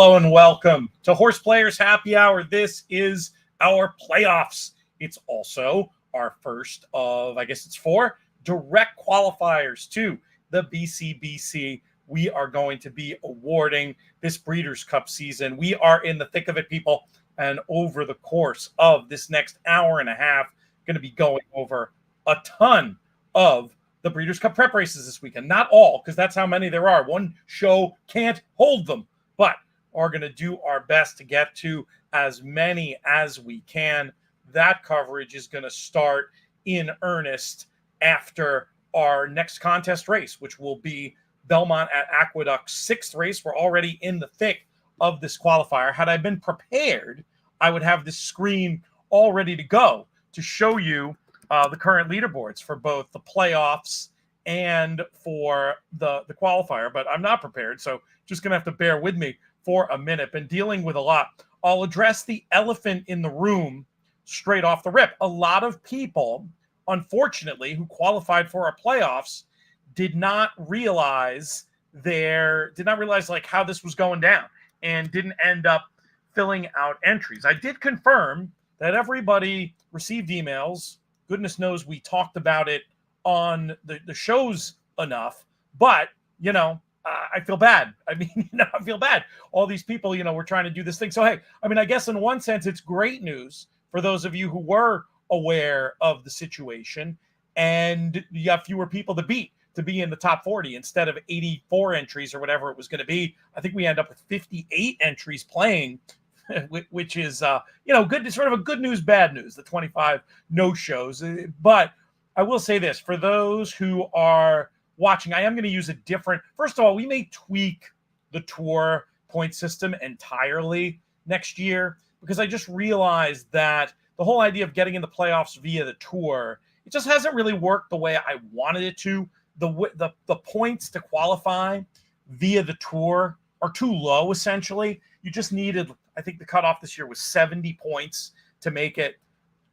Hello and welcome to HorsePlayers Happy Hour. This is our playoffs. It's also our first of, I guess it's 4 direct qualifiers to the BCBC. We are going to be awarding this Breeders' Cup season. We are in the thick of it, people. And over the course of this next hour and a half, going to be going over a ton of the Breeders' Cup prep races this weekend. Not all, because that's how many there are. One show can't hold them, but are going to do our best to get to as many as we can. That coverage is going to start in earnest after our next contest race, which will be Belmont at Aqueduct's 6th race. We're already in the thick of this qualifier. Had I been prepared, I would have this screen all ready to go to show you the current leaderboards for both the playoffs and for the qualifier, but I'm not prepared, so just going to have to bear with me for a minute. Been dealing with a lot. I'll address the elephant in the room straight off the rip. A lot of people, unfortunately, who qualified for our playoffs did not realize like how this was going down and didn't end up filling out entries. I did confirm that everybody received emails. Goodness knows we talked about it on the shows enough, but, I feel bad. I feel bad. All these people, we're trying to do this thing. So, hey, I guess in one sense, it's great news for those of you who were aware of the situation, and you have fewer people to beat to be in the top 40 instead of 84 entries or whatever it was going to be. I think we end up with 58 entries playing, which is, good, sort of a good news, bad news, the 25 no-shows. But I will say this, for those who are watching, I am going to use a different, first of all, we may tweak the tour point system entirely next year, because I just realized that the whole idea of getting in the playoffs via the tour, it just hasn't really worked the way I wanted it to. The points to qualify via the tour are too low, essentially. You just needed, I think the cutoff this year was 70 points to make it.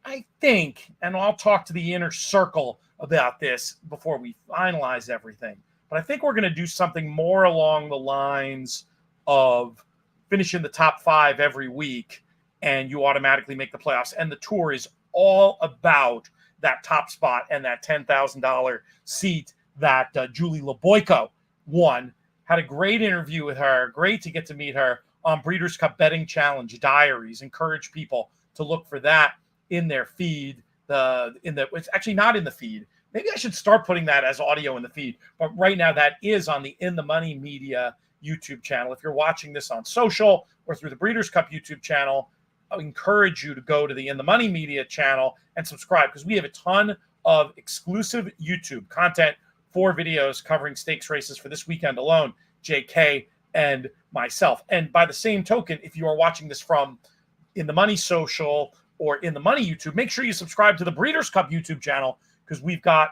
I think, and I'll talk to the inner circle about this before we finalize everything, but I think we're going to do something more along the lines of finishing the top 5 every week, and you automatically make the playoffs. And the tour is all about that top spot and that $10,000 seat that Julie LeBoyko won. Had a great interview with her. Great to get to meet her on Breeders' Cup Betting Challenge Diaries. Encourage people to look for that in their feed. It's actually not in the feed. Maybe I should start putting that as audio in the feed. But right now that is on the In the Money Media YouTube channel. If you're watching this on social or through the Breeders' Cup YouTube channel, I encourage you to go to the In the Money Media channel and subscribe, because we have a ton of exclusive YouTube content, 4 videos covering stakes races for this weekend alone, JK and myself. And by the same token, if you are watching this from In the Money social or In the Money YouTube, make sure you subscribe to the Breeders' Cup YouTube channel, because we've got,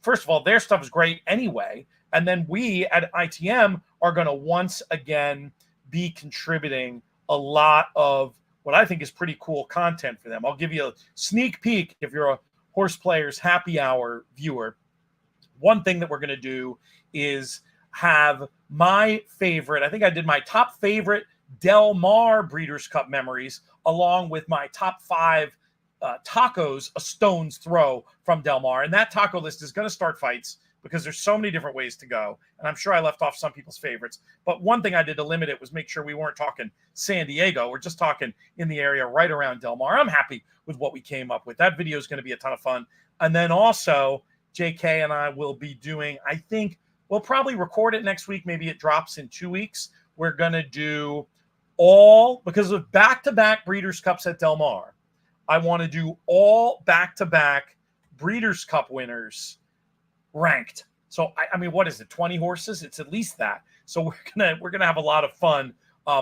first of all, their stuff is great anyway. And then we at ITM are going to once again be contributing a lot of what I think is pretty cool content for them. I'll give you a sneak peek if you're a HorsePlayers Happy Hour viewer. One thing that we're going to do is have my favorite, I think I did my top favorite Del Mar Breeders' Cup memories, along with my top 5 tacos a stone's throw from Del Mar. And that taco list is going to start fights, because there's so many different ways to go. And I'm sure I left off some people's favorites. But one thing I did to limit it was make sure we weren't talking San Diego. We're just talking in the area right around Del Mar. I'm happy with what we came up with. That video is going to be a ton of fun. And then also, JK and I will be doing, I think we'll probably record it next week. Maybe it drops in 2 weeks. We're going to do all, because of back-to-back Breeders' Cups at Del Mar, I want to do all back-to-back Breeders' Cup winners ranked. So, what is it, 20 horses? It's at least that. So we're gonna have a lot of fun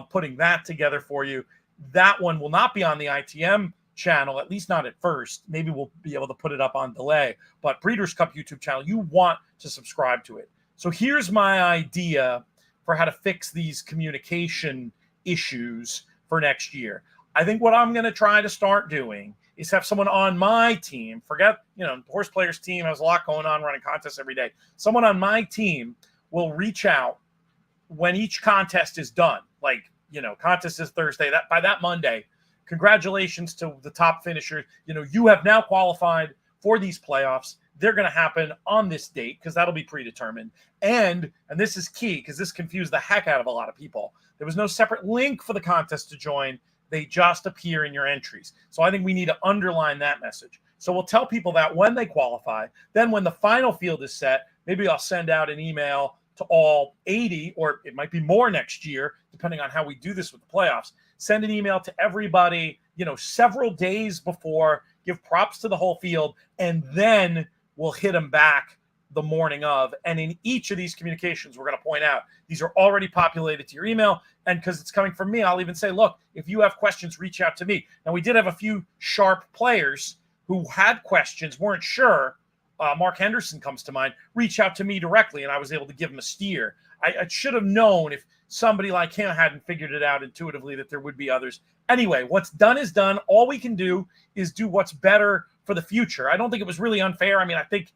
putting that together for you. That one will not be on the ITM channel, at least not at first. Maybe we'll be able to put it up on delay. But Breeders' Cup YouTube channel, you want to subscribe to it. So here's my idea for how to fix these communication issues for next year. I think what I'm going to try to start doing is have someone on my team, forget, the HorsePlayers team has a lot going on, running contests every day. Someone on my team will reach out when each contest is done, like contest is Thursday. That by that Monday, congratulations to the top finishers. You have now qualified for these playoffs. They're going to happen on this date because that'll be predetermined. And this is key because this confused the heck out of a lot of people. There was no separate link for the contest to join. They just appear in your entries. So I think we need to underline that message. So we'll tell people that when they qualify. Then when the final field is set, maybe I'll send out an email to all 80, or it might be more next year, depending on how we do this with the playoffs. Send an email to everybody, several days before, give props to the whole field, and then we'll hit them back the morning of. And in each of these communications, we're going to point out these are already populated to your email. And because it's coming from me, I'll even say, look, if you have questions, reach out to me. Now, we did have a few sharp players who had questions, weren't sure. Mark Henderson comes to mind, reach out to me directly, and I was able to give him a steer. I should have known if somebody like him hadn't figured it out intuitively that there would be others. Anyway, what's done is done. All we can do is do what's better for the future. I don't think it was really unfair. I think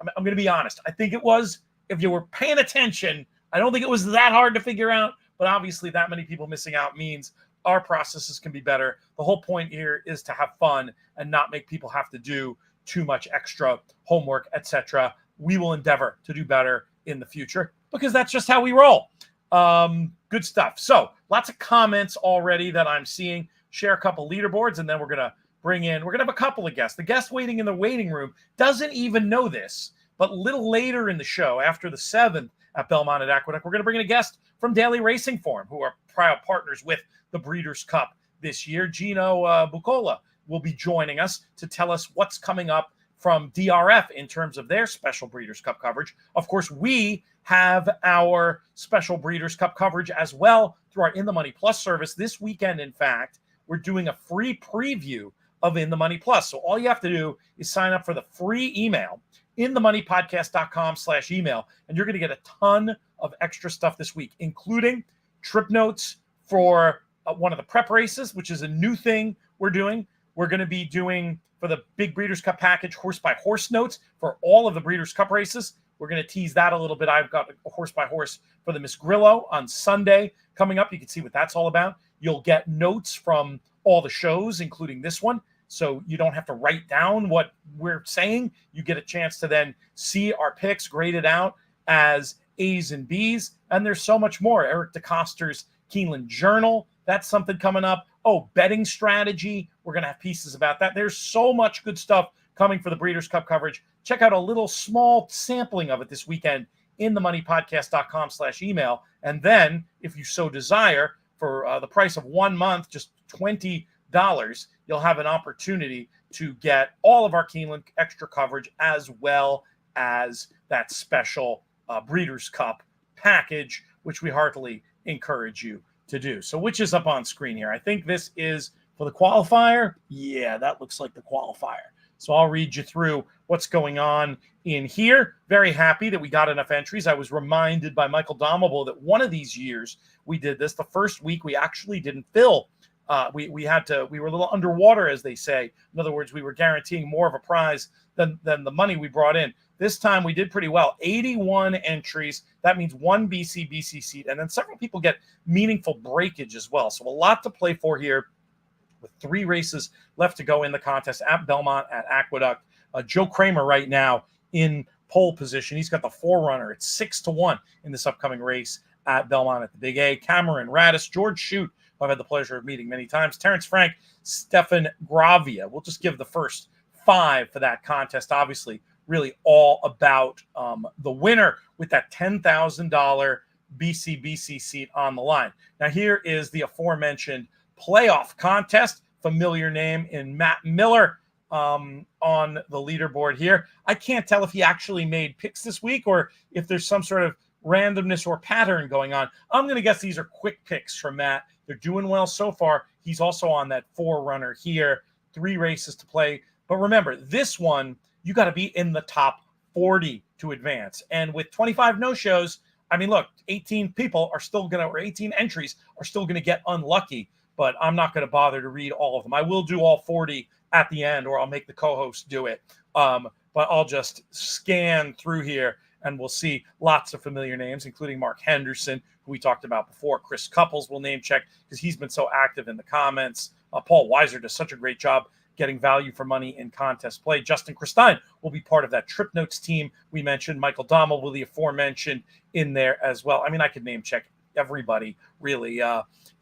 I'm going to be honest. I think it was, if you were paying attention, I don't think it was that hard to figure out, but obviously that many people missing out means our processes can be better. The whole point here is to have fun and not make people have to do too much extra homework, etc. We will endeavor to do better in the future because that's just how we roll. Good stuff. So lots of comments already that I'm seeing. Share a couple leaderboards, and then we're going to have a couple of guests. The guest waiting in the waiting room doesn't even know this, but a little later in the show, after the 7th at Belmont at Aqueduct, we're going to bring in a guest from Daily Racing Form, who are proud partners with the Breeders' Cup this year. Gino Bucola will be joining us to tell us what's coming up from DRF in terms of their special Breeders' Cup coverage. Of course, we have our special Breeders' Cup coverage as well through our In the Money Plus service. This weekend, in fact, we're doing a free preview of In the Money Plus. So all you have to do is sign up for the free email, inthemoneypodcast.com/email, and you're going to get a ton of extra stuff this week, including trip notes for one of the prep races, which is a new thing we're doing. We're going to be doing, for the big Breeders' Cup package, horse-by-horse notes for all of the Breeders' Cup races. We're going to tease that a little bit. I've got a horse-by-horse for the Miss Grillo on Sunday coming up. You can see what that's all about. You'll get notes from all the shows, including this one, so you don't have to write down what we're saying. You get a chance to then see our picks graded out as A's and B's, and there's so much more. Eric DeCoster's Keeneland Journal, that's something coming up. Oh, betting strategy, we're going to have pieces about that. There's so much good stuff coming for the Breeders' Cup coverage. Check out a little small sampling of it this weekend in themoneypodcast.com/email. And then, if you so desire, for the price of 1 month, just $20, you'll have an opportunity to get all of our Keeneland extra coverage as well as that special Breeders' Cup package, which we heartily encourage you to do. So which is up on screen here? I think this is for the qualifier. Yeah, that looks like the qualifier. So I'll read you through what's going on in here. Very happy that we got enough entries. I was reminded by Michael Domable that one of these years we did this. The first week we actually didn't fill. We were a little underwater, as they say. In other words, we were guaranteeing more of a prize than the money we brought in. This time we did pretty well. 81 entries. That means one BCBC seat. And then several people get meaningful breakage as well. So a lot to play for here, with 3 races left to go in the contest at Belmont at Aqueduct. Joe Kramer right now in pole position. He's got the forerunner. It's 6-1 in this upcoming race at Belmont at the Big A. Cameron Radis, George Shute, who I've had the pleasure of meeting many times, Terrence Frank, Stefan Gravia. We'll just give the first 5 for that contest. Obviously, really all about the winner with that $10,000 BCBC seat on the line. Now, here is the aforementioned playoff contest. Familiar name in Matt Miller on the leaderboard here. I can't tell if he actually made picks this week or if there's some sort of randomness or pattern going on. I'm going to guess these are quick picks from Matt. They're doing well so far. He's also on that forerunner here. 3 races to play. But remember, this one, you got to be in the top 40 to advance. And with 25 no-shows, I mean, look, 18 people are still going to, or 18 entries are still going to get unlucky. But I'm not going to bother to read all of them. I will do all 40 at the end, or I'll make the co-host do it. But I'll just scan through here and we'll see lots of familiar names, including Mark Henderson, who we talked about before. Chris Couples will name check because he's been so active in the comments. Paul Weiser does such a great job getting value for money in contest play. Justin Christine will be part of that Trip Notes team we mentioned. Michael Dommel will be aforementioned in there as well. I mean, I could name check everybody, really.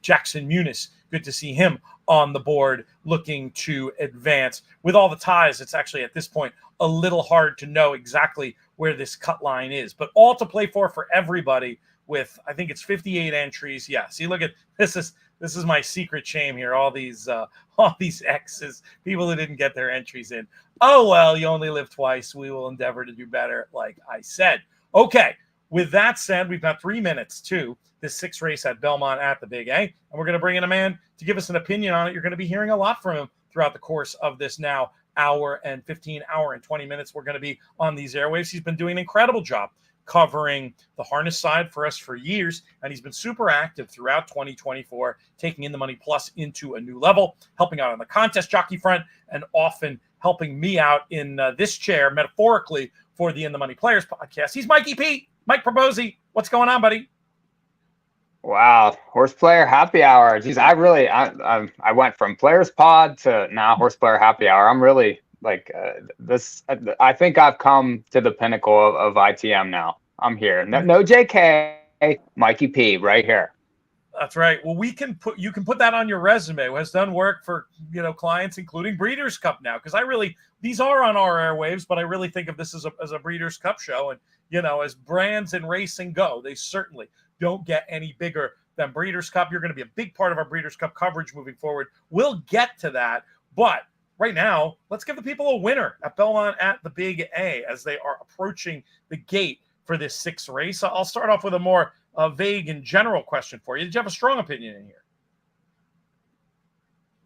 Jackson Muniz, good to see him on the board looking to advance. With all the ties, it's actually at this point a little hard to know exactly where this cut line is, but all to play for everybody with, I think it's 58 entries. Yeah, see, look at this is my secret shame here. All these X's, people who didn't get their entries in. Oh, well, you only live twice. We will endeavor to do better, like I said. Okay, with that said, we've got 3 minutes to this 6th race at Belmont at the Big A, and we're going to bring in a man to give us an opinion on it. You're going to be hearing a lot from him throughout the course of this now hour and 20 minutes we're going to be on these airwaves. He's been doing an incredible job covering the harness side for us for years, and he's been super active throughout 2024, taking In the Money Plus into a new level, helping out on the contest jockey front, and often helping me out in this chair, metaphorically, for the In the Money Players podcast. He's Mikey P. Mike Probosi. What's going on, buddy? Wow, HorsePlayer Happy Hour. Geez, I went from Players Pod to now HorsePlayer Happy Hour. I'm really like this. I think I've come to the pinnacle of ITM now. I'm here. No JK, Mikey P. right here. That's right. Well, you can put that on your resume. Who has done work for clients, including Breeders' Cup now, because these are on our airwaves, but I really think of this as a Breeders' Cup show, and as brands in racing go, they certainly don't get any bigger than Breeders' Cup. You're going to be a big part of our Breeders' Cup coverage moving forward. We'll get to that, but right now, let's give the people a winner at Belmont at the Big A as they are approaching the gate for this 6th race. I'll start off with a more vague and general question for you. Did you have a strong opinion in here?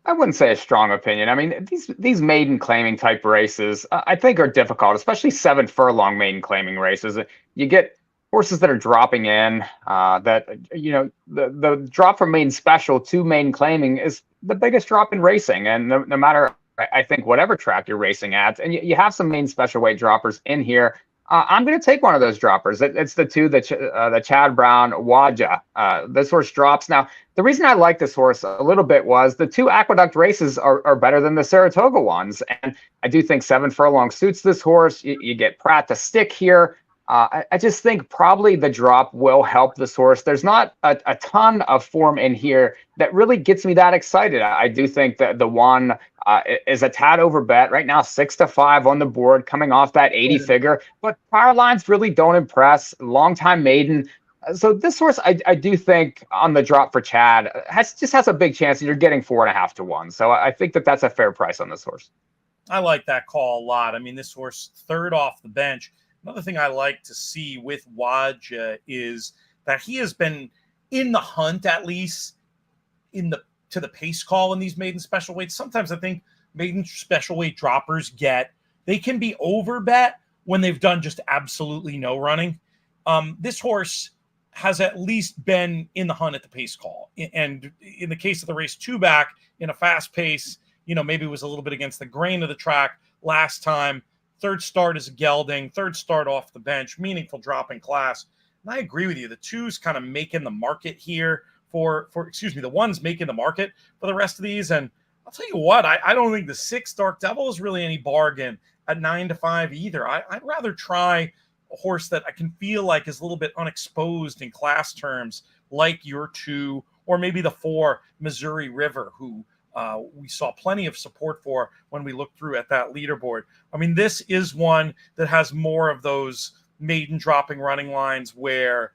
I wouldn't say a strong opinion. I mean, these maiden claiming type races, I think, are difficult, especially 7 furlong maiden claiming races. You get horses that are dropping in, the drop from maiden special to maiden claiming is the biggest drop in racing. And no matter, I think, whatever track you're racing at, and you have some maiden special weight droppers in here. I'm going to take one of those droppers. It's the two, the Chad Brown Waja. This horse drops. Now, the reason I like this horse a little bit was the 2 Aqueduct races are better than the Saratoga ones. And I do think 7 furlong suits this horse. You get Pratt to stick here. I just think probably the drop will help this horse. There's not a ton of form in here that really gets me that excited. I do think that the one is a tad over bet right now, 6-5 on the board, coming off that 80 figure. But power lines really don't impress. Longtime maiden. So this horse, I do think on the drop for Chad has a big chance, and you're getting 4.5 to 1. So I think that's a fair price on this horse. I like that call a lot. I mean, this horse 3rd off the bench. Another thing I like to see with Waja is that he has been in the hunt, at least to the pace call in these maiden special weights. Sometimes I think maiden special weight droppers they can be over bet when they've done just absolutely no running. This horse has at least been in the hunt at the pace call. And in the case of the race 2 back in a fast pace, maybe it was a little bit against the grain of the track last time. 3rd start is a gelding, 3rd start off the bench, meaningful drop in class. And I agree with you. The 2's kind of making the market here the 1's making the market for the rest of these. And I'll tell you what, I don't think the 6 Dark Devil is really any bargain at 9-5 either. I'd rather try a horse that I can feel like is a little bit unexposed in class terms, like your 2, or maybe the 4 Missouri River, who we saw plenty of support for when we looked through at that leaderboard. I mean, this is one that has more of those maiden dropping running lines where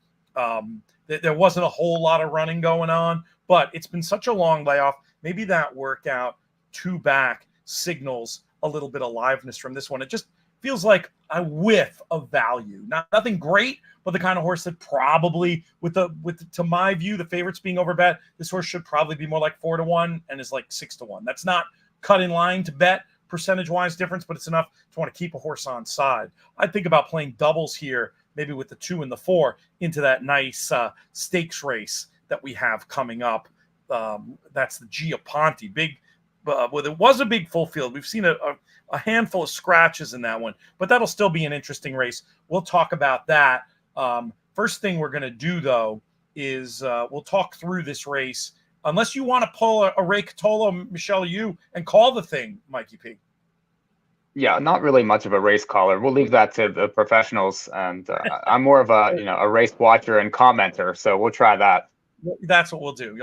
there wasn't a whole lot of running going on, but it's been such a long layoff. Maybe that workout 2 back signals a little bit of aliveness from this one. It just feels like a whiff of value. Nothing great, but the kind of horse that probably, to my view, the favorites being over bet, this horse should probably be more like 4 to 1 and is like 6 to 1. That's not cut in line to bet percentage-wise difference, but it's enough to want to keep a horse on side. I'd think about playing doubles here, maybe with the 2 and the 4 into that nice stakes race that we have coming up. That's the Giaponti, big well, it was a big full field. We've seen a handful of scratches in that one, but that'll still be an interesting race. We'll talk about that. First thing we're going to do, though, is we'll talk through this race. Unless you want to pull a Ray Catolo, Michelle, you and call the thing, Mikey P. Yeah, not really much of a race caller. We'll leave that to the professionals, and I'm more of a race watcher and commenter. So we'll try that. That's what we'll do.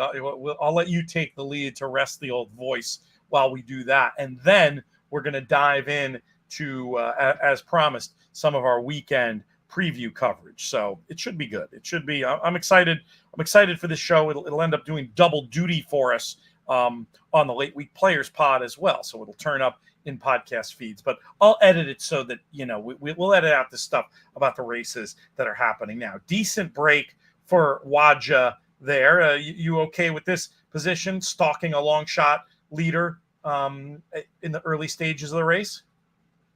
I'll let you take the lead to rest the old voice while we do that, and then we're going to dive in to, as promised, some of our weekend preview coverage. So it should be good. It should be. I'm excited. I'm excited for this show. It'll end up doing double duty for us on the Late Week Players pod as well. So it'll turn up in podcast feeds, but I'll edit it so that we'll edit out the stuff about the races that are happening now. Decent break for Waja there. You okay with this position, stalking a long shot leader in the early stages of the race?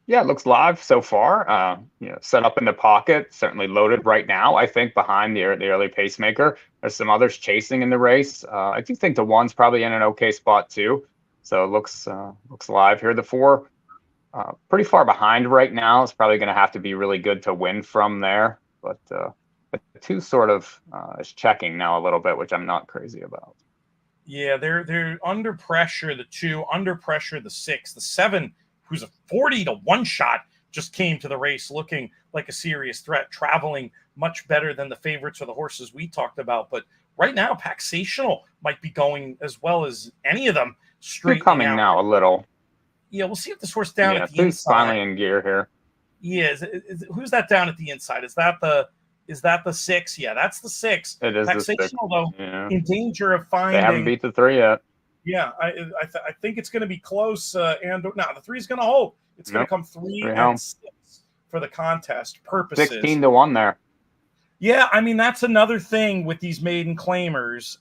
Yeah, it looks live so far. Set up in the pocket, certainly loaded right now. I think behind the early pacemaker. There's some others chasing in the race. I do think the one's probably in an okay spot too. So it looks live here. The four, pretty far behind right now. It's probably going to have to be really good to win from there. But the two sort of is checking now a little bit, which I'm not crazy about. Yeah, they're under pressure. The two under pressure. The six, the seven, who's a 40-1 shot, just came to the race looking like a serious threat, traveling much better than the favorites or the horses we talked about. But right now, Paxational might be going as well as any of them. Straight coming out now a little. Yeah, we'll see if this horse down at the who's inside. Finally in gear here. Yeah, who's that down at the inside? Is that the six? Yeah, that's the six. It is Paxational, the six. Though, in danger of finding. They haven't beat the three yet. Yeah, I think it's going to be close. And no, the three's going to hold. It's going to come three and six for the contest purposes. 16-1 there. Yeah, I mean that's another thing with these maiden claimers.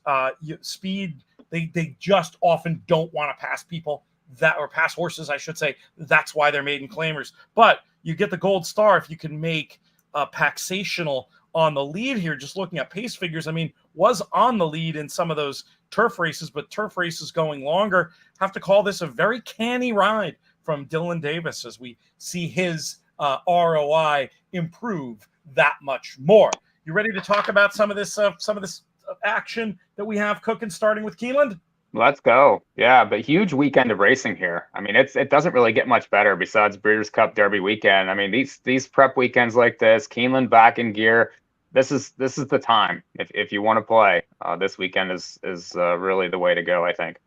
Speed, they just often don't want to pass people or pass horses, I should say. That's why they're maiden claimers. But you get the gold star if you can make Paxational on the lead here. Just looking at pace figures, I mean, was on the lead in some of those turf races, but turf races going longer. Have to call this a very canny ride from Dylan Davis as we see his ROI improve that much more. You ready to talk about some of this action that we have cooking, starting with Keeneland? Let's go. Yeah, but huge weekend of racing here. I mean, it doesn't really get much better besides Breeders' Cup Derby weekend. I mean, these prep weekends like this, Keeneland back in gear. This is the time if you want to play. This weekend is really the way to go, I think.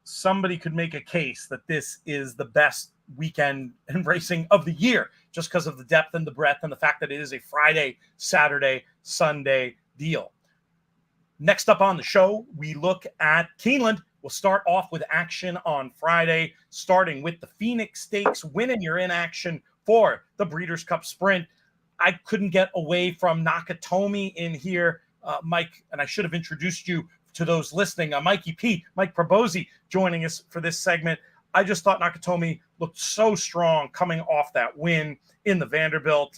Somebody could make a case that this is the best weekend in racing of the year, just because of the depth and the breadth and the fact that it is a Friday, Saturday, Sunday deal. Next up on the show, we look at Keeneland. We'll start off with action on Friday, starting with the Phoenix Stakes. Winning, you're in action for the Breeders' Cup Sprint. I couldn't get away from Nakatomi in here, Mike, and I should have introduced you to those listening. Mikey P, Mike Probozzi joining us for this segment. I just thought Nakatomi looked so strong coming off that win in the Vanderbilt.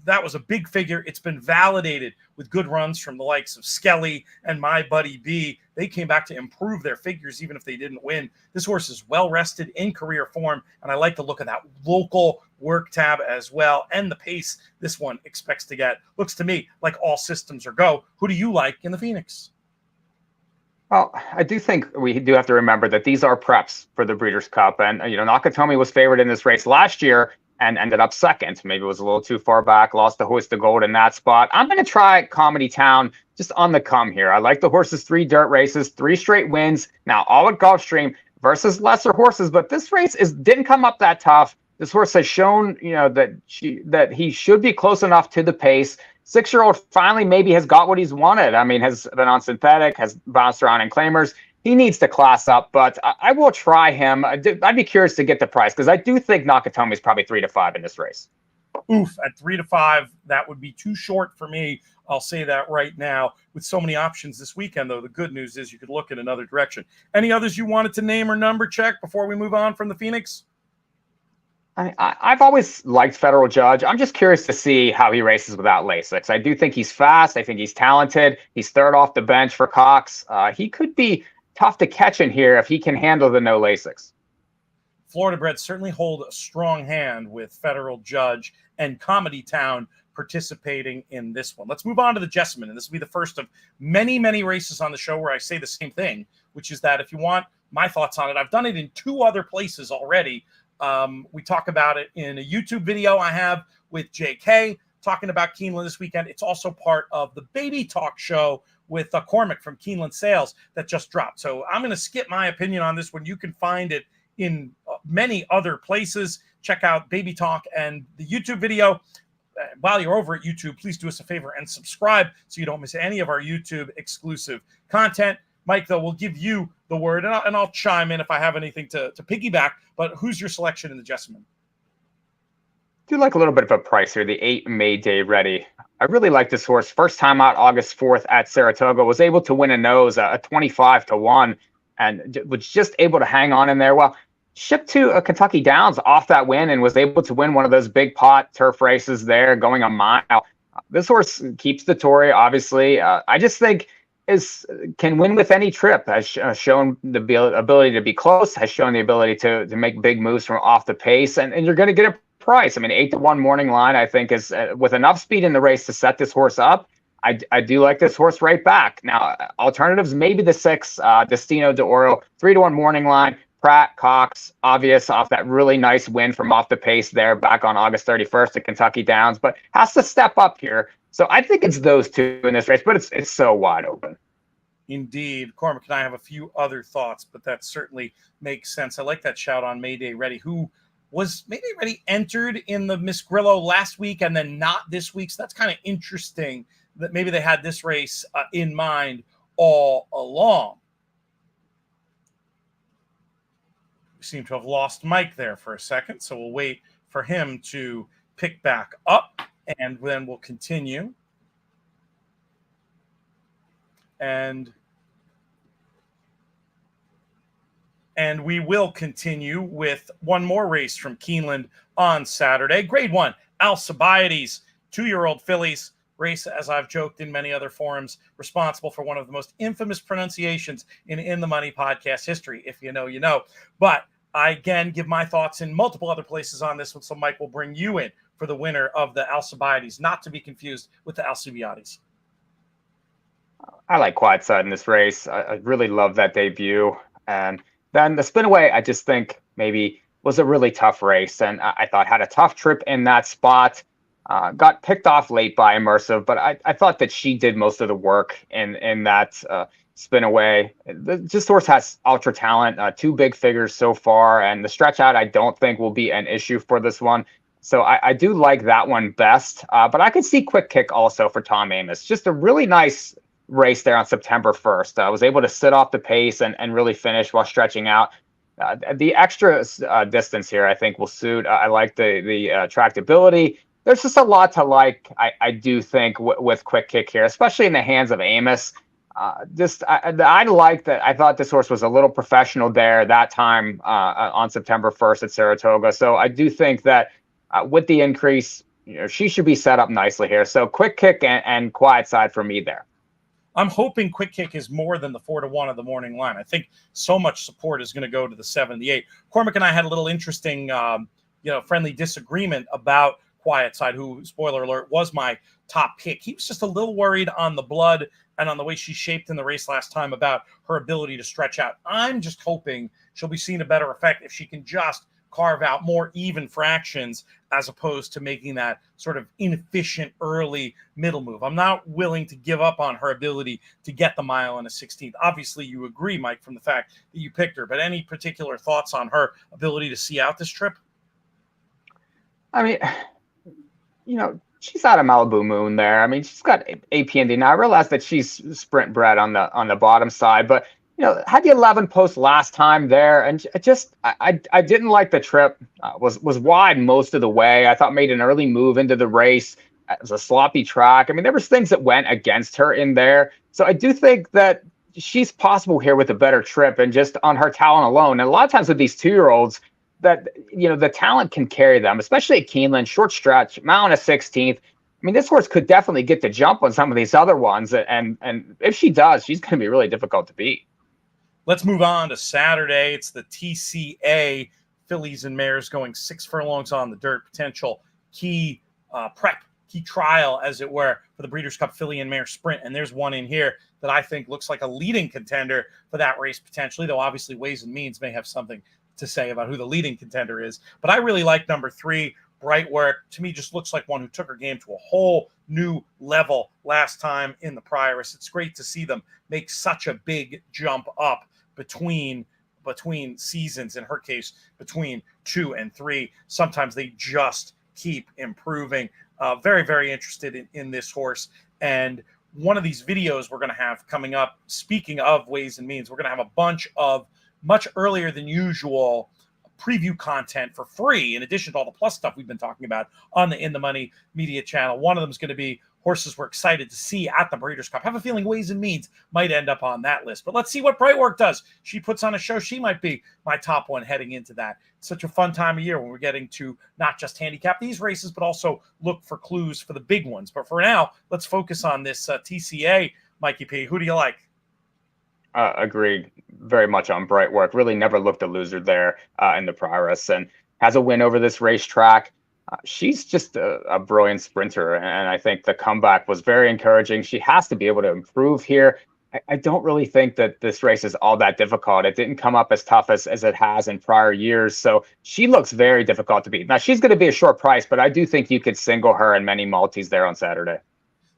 That was a big figure. It's been validated with good runs from the likes of Skelly and My Buddy B. They came back to improve their figures even if they didn't win. This horse is well rested in career form, and I like the look of that local work tab as well, and the pace this one expects to get. Looks to me like all systems are go. Who do you like in the Phoenix? Well, I do think we do have to remember that these are preps for the Breeders' Cup, and Nakatomi was favored in this race last year and ended up second. Maybe it was a little too far back, lost the Hoist of Gold in that spot. I'm going to try Comedy Town just on the come here. I like the horse's 3 dirt races, 3 straight wins. Now, all at Gulfstream versus lesser horses, but this race didn't come up that tough. This horse has shown, that he should be close enough to the pace. 6-year-old finally maybe has got what he's wanted. I mean, has been on synthetic, has bounced around in claimers. He needs to class up, but I will try him. I'd be curious to get the price because I do think Nakatomi is probably 3 to 5 in this race. Oof, at 3 to 5, that would be too short for me. I'll say that right now. With so many options this weekend, though, the good news is you could look in another direction. Any others you wanted to name or number check before we move on from the Phoenix? I've always liked Federal Judge. I'm just curious to see how he races without Lasix. I do think he's fast. I think he's talented. He's third off the bench for Cox. He could be tough to catch in here if he can handle the no Lasix. Florida bred certainly hold a strong hand with Federal Judge and Comedy Town participating in this one. Let's move on to the Jessamine, and this will be the first of many, many races on the show where I say the same thing, which is that if you want my thoughts on it, I've done it in 2 other places already. We talk about it in a YouTube video I have with JK talking about Keeneland this weekend. It's also part of the Baby Talk show with Cormac from Keeneland Sales that just dropped. So I'm going to skip my opinion on this one. You can find it in many other places. Check out Baby Talk and the YouTube video. While you're over at YouTube, please do us a favor and subscribe so you don't miss any of our YouTube exclusive content. Mike, though, we'll give you the word, and I'll chime in if I have anything to piggyback. But who's your selection in the Jessamine? Do like a little bit of a price here, the 8 Mayday Ready. I really like this horse. First time out August 4th at Saratoga, was able to win a nose, a 25-1, and was just able to hang on in there. Well, shipped to Kentucky Downs off that win and was able to win one of those big pot turf races there, going a mile. This horse keeps the Tory, obviously. I just think can win with any trip, has shown the ability to be close, has shown the ability to make big moves from off the pace, and you're going to get a price. I mean, 8-1 morning line, I think, is with enough speed in the race to set this horse up. I do like this horse right back. Now, alternatives, maybe the 6, Destino d'Oro, 3-1 morning line. Pratt, Cox, obvious off that really nice win from off the pace there back on August 31st at Kentucky Downs, but has to step up here. So I think it's those 2 in this race, but it's so wide open. Indeed. Cormac and I have a few other thoughts, but that certainly makes sense. I like that shout on Mayday Ready, who was Mayday Ready entered in the Miss Grillo last week and then not this week. So that's kind of interesting that maybe they had this race in mind all along. We seem to have lost Mike there for a second, so we'll wait for him to pick back up, and then we'll continue. And we will continue with one more race from Keeneland on Saturday. Grade 1, Alcibiades, 2-year-old fillies. Race, as I've joked in many other forums, responsible for one of the most infamous pronunciations in the Money podcast history. If you know, you know. But I, again, give my thoughts in multiple other places on this one, so Mike will bring you in for the winner of the Alcibiades, not to be confused with the Alcibiades. I like Quiet Side in this race. I really love that debut. And then the Spinaway, I just think maybe was a really tough race, and I thought had a tough trip in that spot. Got picked off late by Immersive, but I thought that she did most of the work in that Spinaway. This horse has ultra talent, 2 big figures so far, and the stretch out I don't think will be an issue for this one. So I do like that one best, but I could see Quick Kick also for Tom Amoss. Just a really nice race there on September 1st. I was able to sit off the pace and really finish while stretching out. The extra distance here I think will suit. I like the tractability. There's just a lot to like, I do think, with Quick Kick here, especially in the hands of Amoss. I like that. I thought this horse was a little professional there that time on September 1st at Saratoga. So I do think that with the increase, she should be set up nicely here. So Quick Kick and Quiet Side for me there. I'm hoping Quick Kick is more than the 4-1 of the morning line. I think so much support is going to go to the 7 and the 8. Cormac and I had a little interesting, friendly disagreement about Quiet Side, who, spoiler alert, was my top pick. He was just a little worried on the blood and on the way she shaped in the race last time about her ability to stretch out. I'm just hoping she'll be seeing a better effect if she can just carve out more even fractions as opposed to making that sort of inefficient early middle move. I'm not willing to give up on her ability to get the mile in a 16th. Obviously, you agree, Mike, from the fact that you picked her, but any particular thoughts on her ability to see out this trip? I mean, she's out of Malibu Moon there. I mean, she's got APND. Now, I realize that she's sprint bred on the bottom side, but had the 11 post last time there, and I didn't like the trip. Was wide most of the way. I thought made an early move into the race. It was a sloppy track. I mean, there was things that went against her in there. So I do think that she's possible here with a better trip and just on her talent alone. And a lot of times with these 2-year-olds, that the talent can carry them, especially at Keeneland, short stretch, mile and a 16th. I mean, this horse could definitely get the jump on some of these other ones, and if she does, she's going to be really difficult to beat. Let's move on to Saturday. It's the TCA fillies and mares going 6 furlongs on the dirt. Potential key key trial, as it were, for the Breeders' Cup filly and mare sprint. And there's one in here that I think looks like a leading contender for that race potentially, though obviously Ways and Means may have something to say about who the leading contender is. But I really like number 3, Bright Work. To me, just looks like one who took her game to a whole new level last time in the Prioress. It's great to see them make such a big jump up between seasons, in her case, between 2 and 3. Sometimes they just keep improving. Very, very interested in this horse. And one of these videos we're going to have coming up, speaking of Ways and Means, we're going to have a bunch of much earlier than usual preview content for free, in addition to all the plus stuff we've been talking about on the In the Money media channel. One of them is going to be horses we're excited to see at the Breeders' Cup. I have a feeling Ways and Means might end up on that list. But let's see what Brightwork does. She puts on a show. She might be my top one heading into that. It's such a fun time of year when we're getting to not just handicap these races, but also look for clues for the big ones. But for now, let's focus on this TCA, Mikey P. Who do you like? Agreed very much on Brightwork. Really never looked a loser there in the Prioress, and has a win over this racetrack. She's just a brilliant sprinter, and I think the comeback was very encouraging. She has to be able to improve here. I don't really think that this race is all that difficult. It didn't come up as tough as it has in prior years, so she looks very difficult to beat. Now, she's going to be a short price, but I do think you could single her in many multis there on Saturday.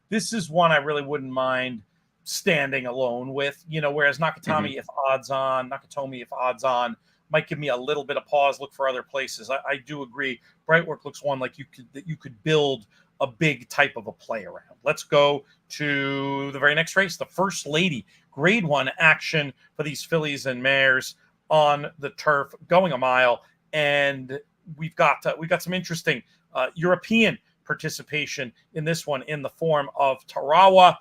This is one I really wouldn't mind standing alone with, whereas Nakatomi, if odds on, might give me a little bit of pause, look for other places. I do agree. Brightwork looks one like you could build a big type of a play around. Let's go to the very next race, the First Lady Grade 1 action for these fillies and mares on the turf, going a mile, and we've got some interesting European participation in this one in the form of Tarawa,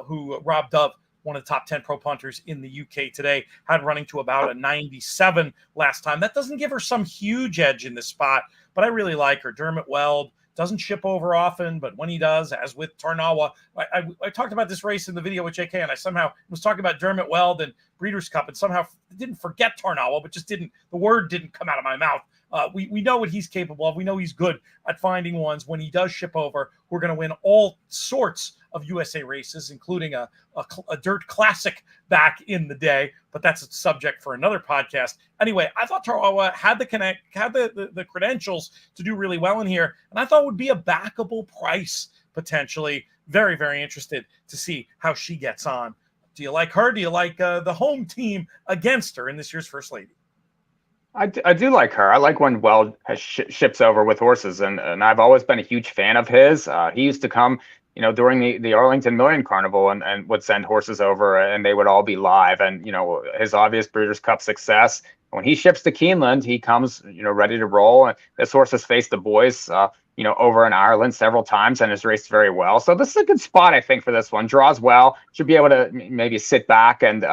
who Rob Dove, one of the top 10 pro punters in the UK today, had running to about a 97 last time. That doesn't give her some huge edge in this spot, but I really like her. Dermot Weld doesn't ship over often, but when he does, as with Tarnawa, I talked about this race in the video with JK, and I somehow was talking about Dermot Weld and Breeders' Cup, and somehow didn't forget Tarnawa, but the word didn't come out of my mouth. We know what he's capable of. We know he's good at finding ones when he does ship over. We're going to win all sorts of USA races, including a dirt classic back in the day, but that's a subject for another podcast. Anyway, I thought Tarawa had the credentials to do really well in here, and I thought it would be a backable price potentially. Very, very interested to see how she gets on. Do you like her? Do you like the home team against her in this year's First Lady? I do like her. I like when Weld ships over with horses, and I've always been a huge fan of his. He used to come, during the Arlington Million Carnival and would send horses over, and they would all be live. And, his obvious Breeders' Cup success, when he ships to Keeneland, he comes, ready to roll. And this horse has faced the boys, over in Ireland several times and has raced very well. So this is a good spot, I think, for this one. Draws well, should be able to maybe sit back and,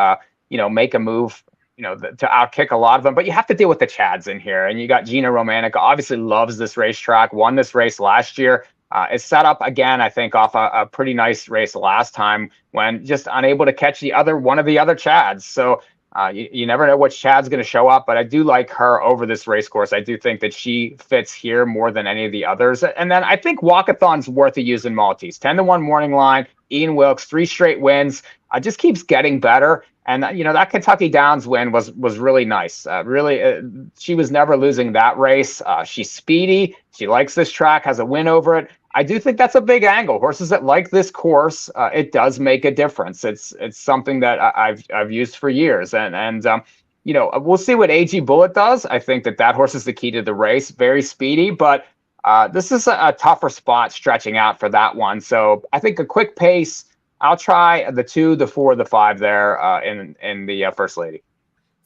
make a move, to outkick a lot of them. But you have to deal with the Chads in here. And you got Gina Romanica, obviously loves this racetrack, won this race last year. Is set up again, I think, off a pretty nice race last time when just unable to catch one of the other Chads. So you never know which Chad's going to show up, but I do like her over this race course. I do think that she fits here more than any of the others. And then I think Walkathon's worth a use in Maltese. 10-1 morning line, Ian Wilkes, 3 straight wins, just keeps getting better. And, that Kentucky Downs win was really nice. She was never losing that race. She's speedy. She likes this track, has a win over it. I do think that's a big angle. Horses that like this course, it does make a difference. It's something that I've used for years. And we'll see what AG Bullet does. I think that horse is the key to the race. Very speedy, but this is a tougher spot stretching out for that one. So I think a quick pace. I'll try the 2, the 4, the 5 there in the First Lady.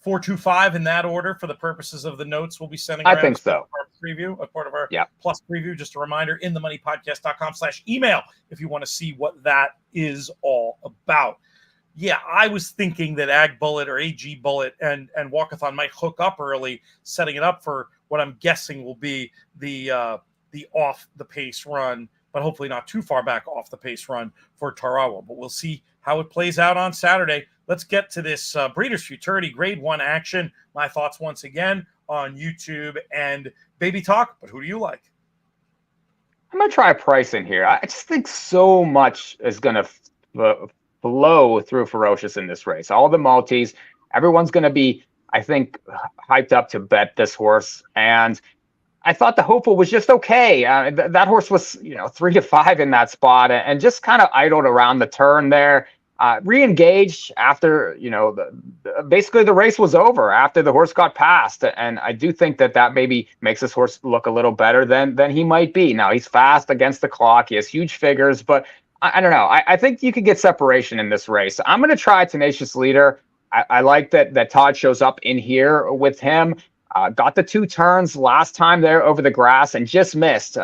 4, 2, 5 in that order for the purposes of the notes we'll be sending around. I think so. A part of our plus preview. Just a reminder, inthemoneypodcast.com/email if you want to see what that is all about. Yeah, I was thinking that Ag Bullet or AG Bullet and Walkathon might hook up early, setting it up for what I'm guessing will be the off the pace run, but hopefully not too far back off the pace run for Tarawa. But we'll see how it plays out on Saturday. Let's get to this Breeders' Futurity Grade 1 action. My thoughts once again on YouTube and Baby Talk, but who do you like? I'm going to try pricing here. I just think so much is going to flow through Ferocious in this race. All the multis, everyone's going to be, I think, hyped up to bet this horse. And I thought the Hopeful was just okay. That horse was, 3 to 5 in that spot and just kind of idled around the turn there. Re-engaged after, basically the race was over after the horse got passed. And I do think that maybe makes this horse look a little better than he might be. Now, he's fast against the clock. He has huge figures, but I don't know. I think you could get separation in this race. I'm going to try Tenacious Leader. I like that Todd shows up in here with him. Got the 2 turns last time there over the grass and just missed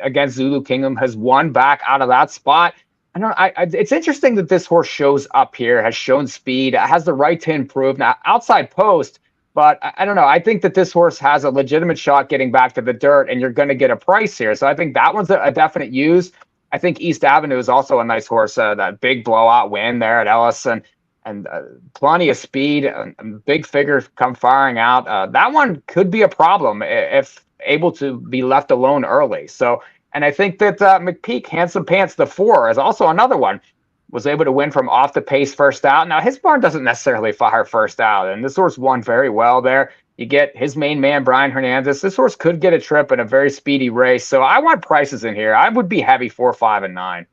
against Zulu Kingdom, has won back out of that spot. It's interesting that this horse shows up here, has shown speed, has the right to improve. Now, outside post, but I don't know. I think that this horse has a legitimate shot getting back to the dirt, and you're going to get a price here. So I think that one's a definite use. I think East Avenue is also a nice horse. That big blowout win there at Ellison. And plenty of speed and big figures come firing out. That one could be a problem if able to be left alone early. So, and I think that McPeak, Handsome Pants, the 4, is also another one. Was able to win from off the pace first out. Now, his barn doesn't necessarily fire first out, and this horse won very well there. You get his main man, Brian Hernandez. This horse could get a trip in a very speedy race. So I want prices in here. I would be heavy 4, 5, and 9.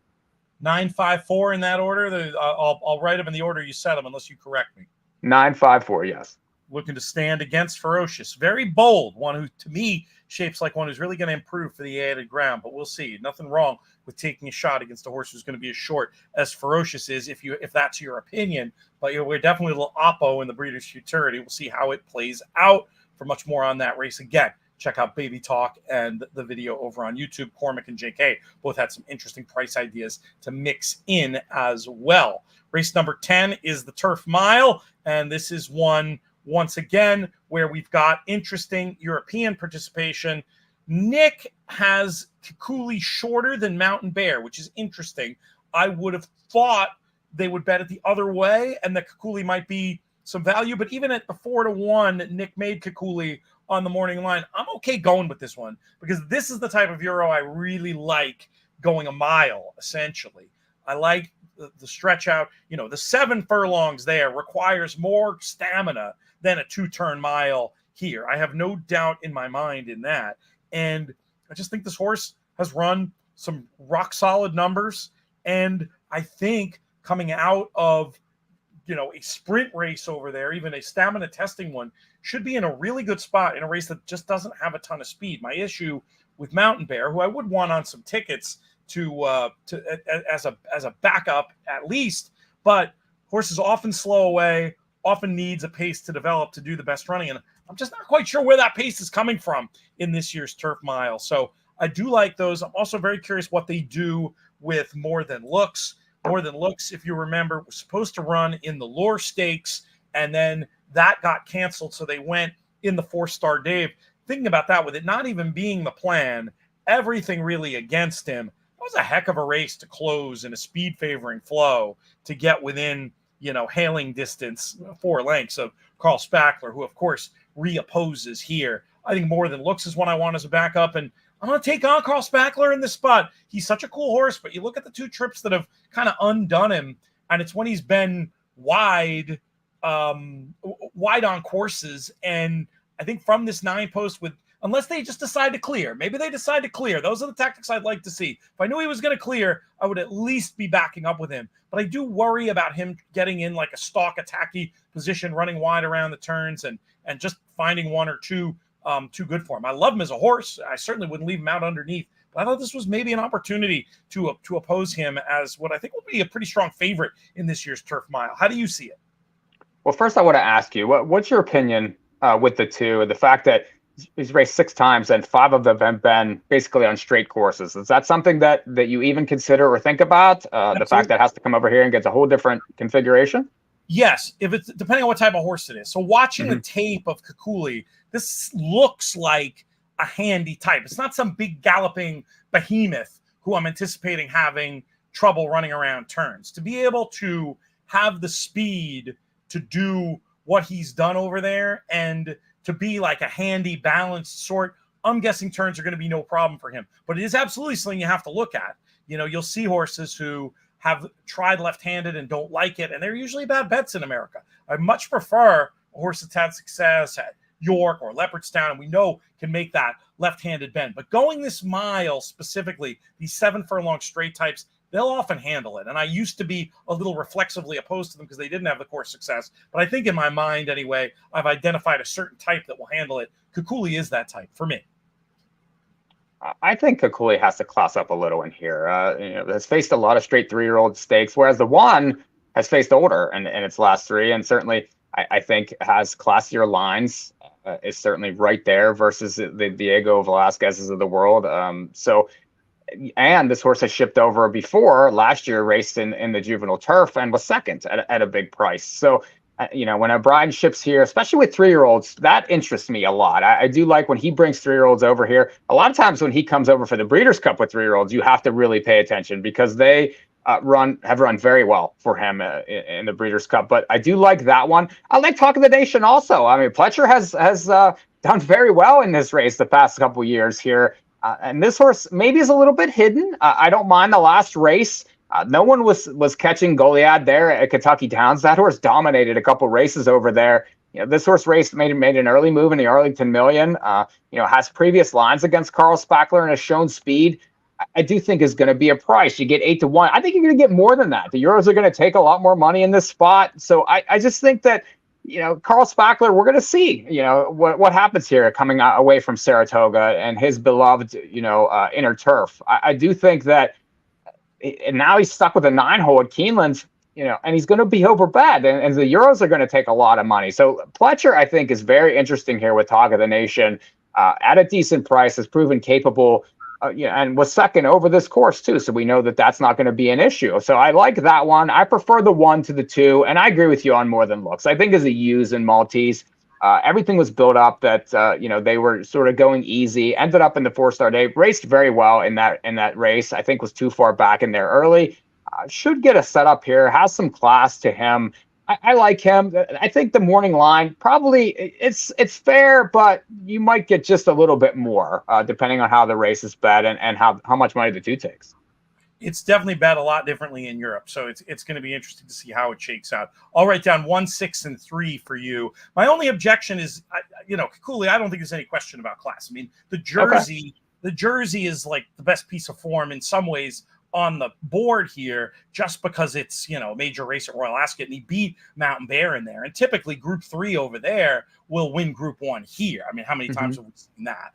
9, 5, 4 in that order. I'll write them in the order you said them, unless you correct me. 9, 5, 4, yes. Looking to stand against Ferocious. Very bold. One who, to me, shapes like one who's really going to improve for the added ground, but we'll see. Nothing wrong with taking a shot against a horse who's going to be as short as Ferocious is, if that's your opinion. But we're definitely a little oppo in the Breeders' Futurity. We'll see how it plays out. For much more on that race, again, check out Baby Talk and the video over on YouTube. Cormac and JK both had some interesting price ideas to mix in as well. Race number 10 is the Turf Mile, and this is one, once again, where we've got interesting European participation. Nick has Kikuli shorter than Mountain Bear, which is interesting. I would have thought they would bet it the other way, and that Kikuli might be some value, but even at the 4 to 1, Nick made Kikuli on the morning line. I'm okay going with this one because this is the type of Euro I really like going a mile, essentially. I like the stretch out. The 7 furlongs there requires more stamina than a 2-turn mile here. I have no doubt in my mind in that. And I just think this horse has run some rock solid numbers. And I think coming out of a sprint race over there, even a stamina testing one, should be in a really good spot in a race that just doesn't have a ton of speed. My issue with Mountain Bear, who I would want on some tickets as a backup at least, but horses often slow away, often needs a pace to develop to do the best running, and I'm just not quite sure where that pace is coming from in this year's Turf Mile. So I do like those. I'm also very curious what they do with More Than Looks. More Than Looks, if you remember, was supposed to run in the Lure Stakes, and then that got canceled, so they went in the 4-star Dave. Thinking about that, with it not even being the plan, everything really against him, that was a heck of a race to close in a speed-favoring flow to get within, hailing distance, 4 lengths of Carl Spackler, who, of course, reopposes here. I think More Than Looks is one I want as a backup, and I'm going to take on Carl Spackler in this spot. He's such a cool horse, but you look at the 2 trips that have kind of undone him, and it's when he's been wide on courses. And I think from this 9 post, unless they just decide to clear, maybe they decide to clear. Those are the tactics I'd like to see. If I knew he was going to clear, I would at least be backing up with him. But I do worry about him getting in like a stalk attacky position, running wide around the turns, and just finding 1 or 2 too good for him. I love him as a horse. I certainly wouldn't leave him out underneath, but I thought this was maybe an opportunity to oppose him as what I think will be a pretty strong favorite in this year's Turf Mile. How do you see it? Well, first I want to ask you, what's your opinion with the 2, the fact that he's raced 6 times and 5 of them have been basically on straight courses? Is that something that you even consider or think about? The fact that it has to come over here and gets a whole different configuration? Yes, if it's depending on what type of horse it is. So watching the tape of Kikuli, this looks like a handy type. It's not some big galloping behemoth who I'm anticipating having trouble running around turns. To be able to have the speed to do what he's done over there and to be like a handy, balanced sort, I'm guessing turns are going to be no problem for him. But it is absolutely something you have to look at. You know, you'll see horses who have tried left-handed and don't like it, and they're usually bad bets in America. I much prefer a horse that's had success at York or Leopardstown, and we know can make that left-handed bend. But going this mile specifically, these 7 furlong straight types, they'll often handle it. And I used to be a little reflexively opposed to them because they didn't have the course success. But I think in my mind anyway, I've identified a certain type that will handle it. Kukuli is that type for me. I think Kukuli has to class up a little in here. Has faced a lot of straight 3-year-old stakes, whereas the one has faced older in its last 3, and certainly I think has classier lines. Is certainly right there versus the Diego Velasquez's of the world. And this horse has shipped over before. Last year, raced in the juvenile turf and was second at a big price. So, when O'Brien ships here, especially with 3-year-olds, that interests me a lot. I do like when he brings 3-year-olds over here. A lot of times when he comes over for the Breeders' Cup with 3-year-olds, you have to really pay attention because they have run very well for him in the Breeders' Cup. But I do like that one. I like Talk of the Nation also. I mean, Pletcher has done very well in this race the past couple years here. And this horse maybe is a little bit hidden. I don't mind the last race. No one was catching Goliad there at Kentucky Downs. That horse dominated a couple races over there. This horse made an early move in the Arlington Million. Has previous lines against Carl Spackler and has shown speed. I do think is going to be a price. You get 8-1. I think you're going to get more than that. The Euros are going to take a lot more money in this spot. So I just think that, Carl Spackler, we're going to see, what happens here coming away from Saratoga and his beloved, inner turf. I do think that, and now he's stuck with a 9-hole at Keeneland, and he's going to be overbet, and the Euros are going to take a lot of money. So Pletcher, I think, is very interesting here with Talk of the Nation at a decent price, has proven capable, and was second over this course too. So we know that that's not going to be an issue. So I like that one. I prefer the 1 to the 2, and I agree with you on More Than Looks. I think as a use in Maltese, everything was built up that they were sort of going easy. Ended up in the 4-star day, raced very well in that race. I think was too far back in there early. Should get a setup here. Has some class to him. I like him. I think the morning line probably it's fair, but you might get just a little bit more depending on how the race is bet and how much money the 2 takes. It's definitely bet a lot differently in Europe, so it's going to be interesting to see how it shakes out. I'll write down 1, 6, and 3 for you. My only objection is, Kukuli, I don't think there's any question about class. I mean, the jersey is like the best piece of form in some ways on the board here, just because it's, a major race at Royal Ascot, and he beat Mountain Bear in there. And typically Group 3 over there will win Group 1 here. I mean, how many times have we seen that?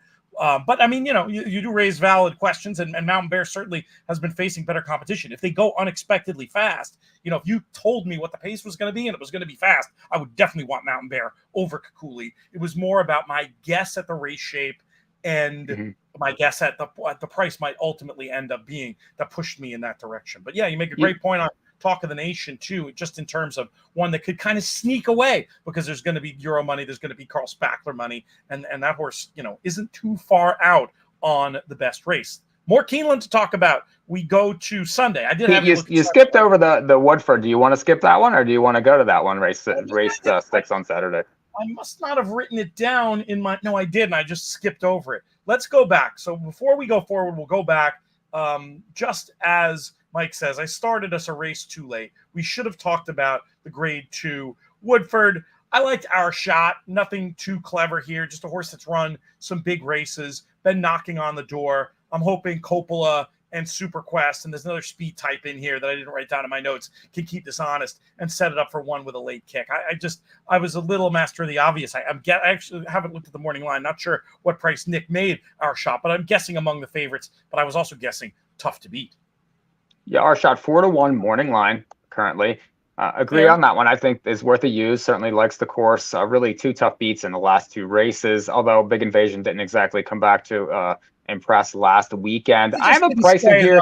But I mean, you do raise valid questions, and Mountain Bear certainly has been facing better competition. If they go unexpectedly fast, if you told me what the pace was going to be and it was going to be fast, I would definitely want Mountain Bear over Kukuli. It was more about my guess at the race shape and my guess at the price might ultimately end up being that pushed me in that direction. But yeah, you make a great point on Talk of the Nation too, just in terms of one that could kind of sneak away because there's going to be Euro money, there's going to be Carl Spackler money, and that horse, isn't too far out on the best race. More Keeneland to talk about. We go to Sunday. I did have you skipped over the Woodford. Do you want to skip that one, or do you want to go to that one race 6 on Saturday? I must not have written it down in my. No, I didn't. I just skipped over it. Let's go back. So before we go forward, we'll go back. Just as Mike says, I started us a race too late. We should have talked about the Grade 2 Woodford. I liked Our Shot. Nothing too clever here. Just a horse that's run some big races, been knocking on the door. I'm hoping Coppola and Superquest, and there's another speed type in here that I didn't write down in my notes, can keep this honest and set it up for one with a late kick. I was a little master of the obvious. I actually haven't looked at the morning line. Not sure what price Nick made Our Shot, but I'm guessing among the favorites. But I was also guessing tough to beat. Yeah, Our Shot 4-1 morning line currently. Agree on that one. I think is worth a use. Certainly likes the course. Really 2 tough beats in the last 2 races. Although Big Invasion didn't exactly come back to impress last weekend. I have a price in here.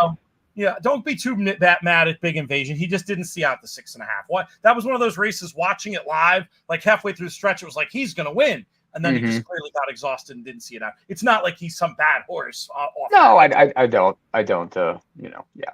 Yeah, don't be too that mad at Big Invasion. He just didn't see out the 6.5. What? That was one of those races. Watching it live, like halfway through the stretch, it was like he's going to win, and then he just clearly got exhausted and didn't see it out. It's not like he's some bad horse. No, I don't. Yeah.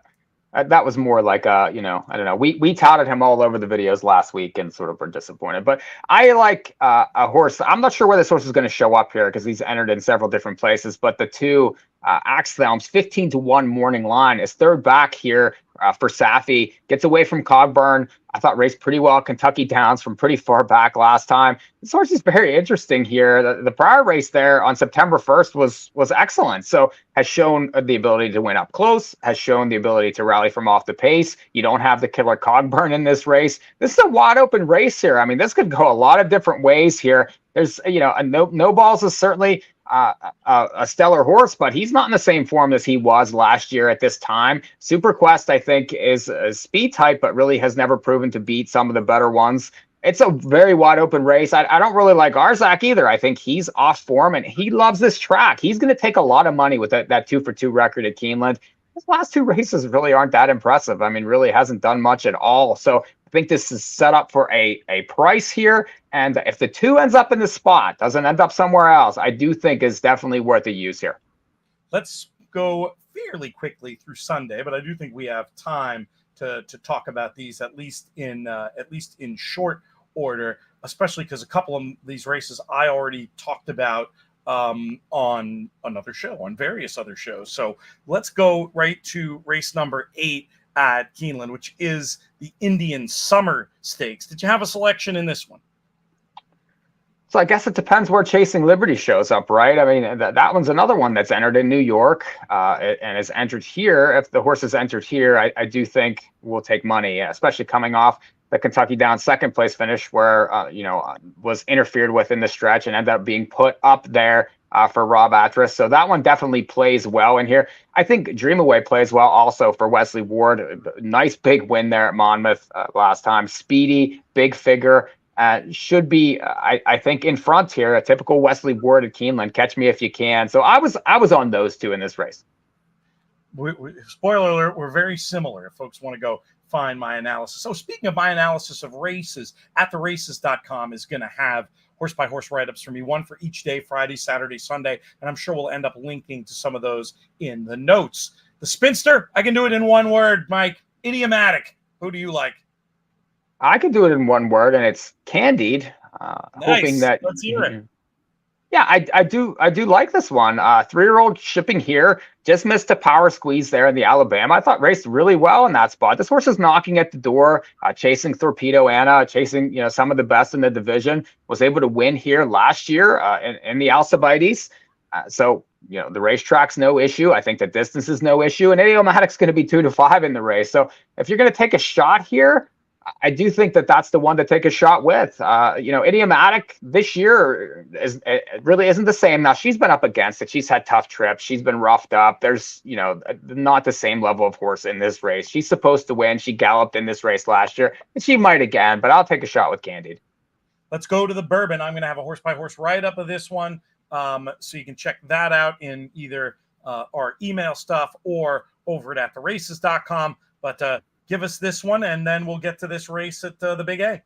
That was more like I don't know. We touted him all over the videos last week and sort of were disappointed. But I like a horse. I'm not sure where this horse is going to show up here because he's entered in several different places. But the two Axthelm's 15-1 morning line is third back here for Safi. Gets away from Cogburn. I thought raced pretty well. Kentucky Downs from pretty far back last time. This horse is very interesting here. The prior race there on September 1st was excellent. So has shown the ability to win up close, has shown the ability to rally from off the pace. You don't have the killer Cogburn in this race. This is a wide open race here. I mean, this could go a lot of different ways here. There's, no balls is certainly a stellar horse, but he's not in the same form as he was last year at this time. Super Quest, I think, is a speed type, but really has never proven to beat some of the better ones. It's a very wide open race. I don't really like Arzak either. I think he's off form and he loves this track. He's going to take a lot of money with that 2-for-2 record at Keeneland. His last two races really aren't that impressive. I mean, really hasn't done much at all. So I think this is set up for a price here. And if the 2 ends up in the spot, doesn't end up somewhere else, I do think is definitely worth a use here. Let's go fairly quickly through Sunday, but I do think we have time to talk about these at least in short order, especially because a couple of these races I already talked about on another show, on various other shows. So let's go right to race number 8 at Keeneland, which is the Indian Summer Stakes. Did you have a selection in this one? So I guess it depends where Chasing Liberty shows up, right? I mean, that one's another one that's entered in New York and is entered here. If the horse is entered here, I do think we'll take money, especially coming off the Kentucky Downs second place finish where, was interfered with in the stretch and ended up being put up there for Rob Atras. So that one definitely plays well in here. I think Dream Away plays well also for Wesley Ward. Nice big win there at Monmouth last time. Speedy, big figure. Should be, I think, in front here. A typical Wesley Ward at Keeneland. Catch me if you can. So I was on those two in this race. Spoiler alert, we're very similar if folks want to go find my analysis. So speaking of my analysis of races, attheraces.com is going to have horse-by-horse write-ups for me, one for each day, Friday, Saturday, Sunday, and I'm sure we'll end up linking to some of those in the notes. The Spinster, I can do it in one word, Mike. Idiomatic. Who do you like? I could do it in one word, and it's Candied. Nice. Hoping that let's hear it. Yeah, I do like this one. 3-year-old shipping here, just missed a power squeeze there in the Alabama. I thought raced really well in that spot. This horse is knocking at the door, chasing Torpedo Anna, chasing some of the best in the division. Was able to win here last year in the Alcibiades. So the racetrack's no issue. I think the distance is no issue, and Idiomatic's going to be 2-5 in the race. So if you're going to take a shot here, I do think that that's the one to take a shot with. Idiomatic this year really isn't the same. Now, she's been up against it. She's had tough trips. She's been roughed up. There's, not the same level of horse in this race. She's supposed to win. She galloped in this race last year, and she might again, but I'll take a shot with Candied. Let's go to the Bourbon. I'm going to have a horse-by-horse write-up of this one, so you can check that out in either our email stuff or over at attheraces.com. But give us this one, and then we'll get to this race at the Big A.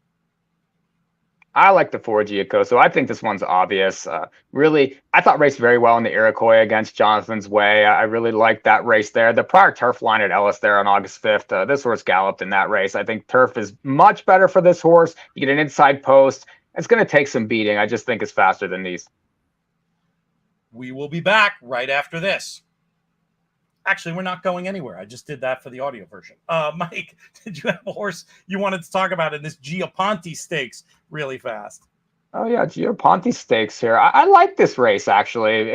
I like the 4 Giacoso. I think this one's obvious. Really, I thought raced very well in the Iroquois against Jonathan's Way. I really liked that race there. The prior turf line at Ellis there on August 5th, this horse galloped in that race. I think turf is much better for this horse. You get an inside post. It's going to take some beating. I just think it's faster than these. We will be back right after this. Actually, we're not going anywhere. I just did that for the audio version. Mike, did you have a horse you wanted to talk about in this Gioponte Stakes really fast? Oh yeah, Gioponte Stakes here. I like this race actually.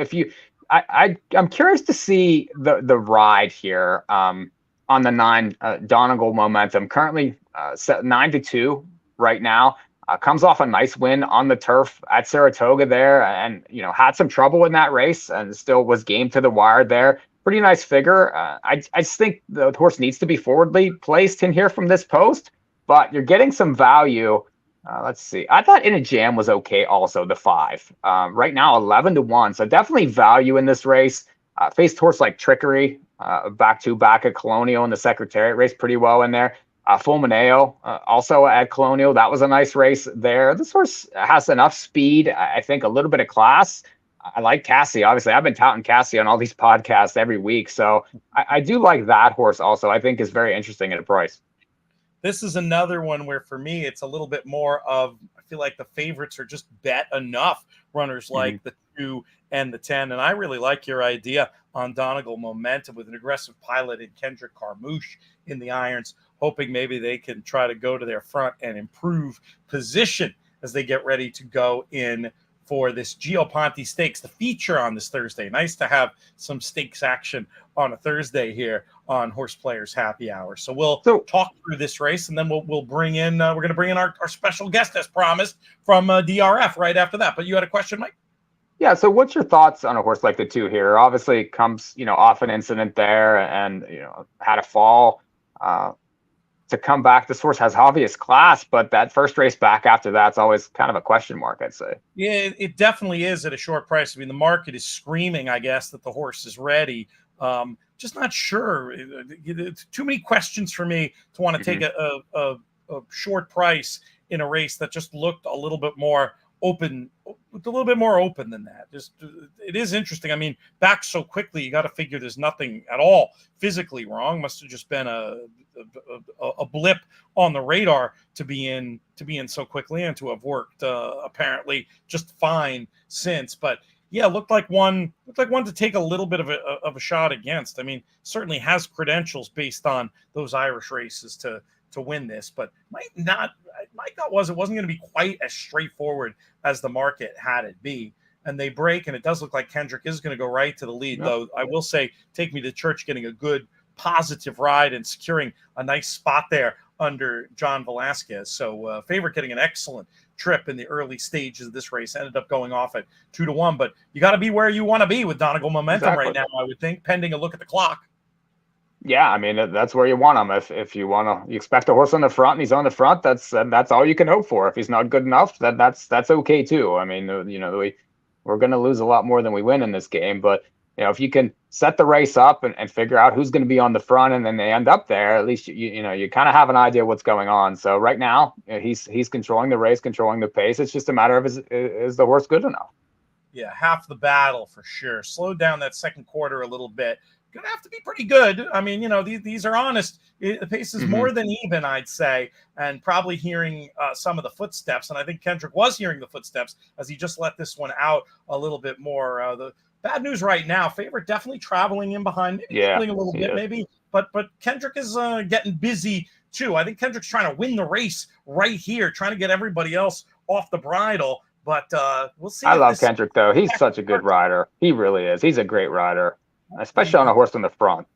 I'm curious to see the ride here on the 9 Donegal Momentum. Currently set 9-2 right now. Comes off a nice win on the turf at Saratoga there, and had some trouble in that race, and still was game to the wire there. Pretty nice figure. I just think the horse needs to be forwardly placed in here from this post, but you're getting some value. Let's see. I thought In a Jam was okay also, the 5. Right now, 11-1, so definitely value in this race. Faced horse like Trickery, back at Colonial in the Secretariat, raced pretty well in there. Fulmineo, also at Colonial. That was a nice race there. This horse has enough speed, I think a little bit of class. I like Cassie. Obviously, I've been touting Cassie on all these podcasts every week. So I do like that horse also. I think is very interesting at a price. This is another one where for me, it's a little bit more of, I feel like the favorites are just bet enough runners like the 2 and the 10. And I really like your idea on Donegal Momentum with an aggressive pilot in Kendrick Carmouche in the irons, hoping maybe they can try to go to their front and improve position as they get ready to go in for this Gio Ponte Stakes, the feature on this Thursday. Nice to have some stakes action on a Thursday here on Horse Players Happy Hour. So we'll talk through this race, and then we'll bring in we're going to bring in our special guest as promised from DRF right after that. But you had a question, Mike? Yeah. So what's your thoughts on a horse like the 2 here? Obviously, comes off an incident there, and had a fall. To come back, this horse has obvious class, but that first race back after that's always kind of a question mark, I'd say. Yeah, it definitely is at a short price. I mean, the market is screaming, I guess, that the horse is ready. Just not sure. Too many questions for me to want to take a short price in a race that just looked a little bit more open, than that. Just it is interesting. I mean, back so quickly, you got to figure there's nothing at all physically wrong. Must have just been a blip on the radar to be in so quickly and to have worked apparently just fine since. But yeah, looked like one to take a little bit of a shot against. I mean, certainly has credentials based on those Irish races to win this, but might not. My thought was it wasn't going to be quite as straightforward as the market had it be. And they break, and it does look like Kendrick is going to go right to the lead. Though I will say, Take Me to Church getting a good positive ride and securing a nice spot there under John Velasquez. So favorite getting an excellent trip in the early stages of this race, ended up going off at 2-1. But you got to be where you want to be with Donegal Momentum right now, I would think, pending a look at the clock. Yeah, I mean, that's where you want him. If you expect a horse on the front and he's on the front, that's all you can hope for. If he's not good enough, that's okay too. I mean, we're going to lose a lot more than we win in this game, but if you can set the race up and figure out who's going to be on the front, and then they end up there, at least you kind of have an idea what's going on. So right now, he's controlling the race, controlling the pace. It's just a matter of is the horse good enough? Yeah, half the battle for sure. Slowed down that second quarter a little bit. Going to have to be pretty good. I mean, these are honest. The pace is more than even, I'd say, and probably hearing some of the footsteps. And I think Kendrick was hearing the footsteps as he just let this one out a little bit more. The bad news right now, favorite definitely traveling in behind, maybe a little bit, maybe. But Kendrick is getting busy too. I think Kendrick's trying to win the race right here, trying to get everybody else off the bridle. But we'll see. I love Kendrick, though. He's such a good rider. He really is. He's a great rider, especially on a horse on the front.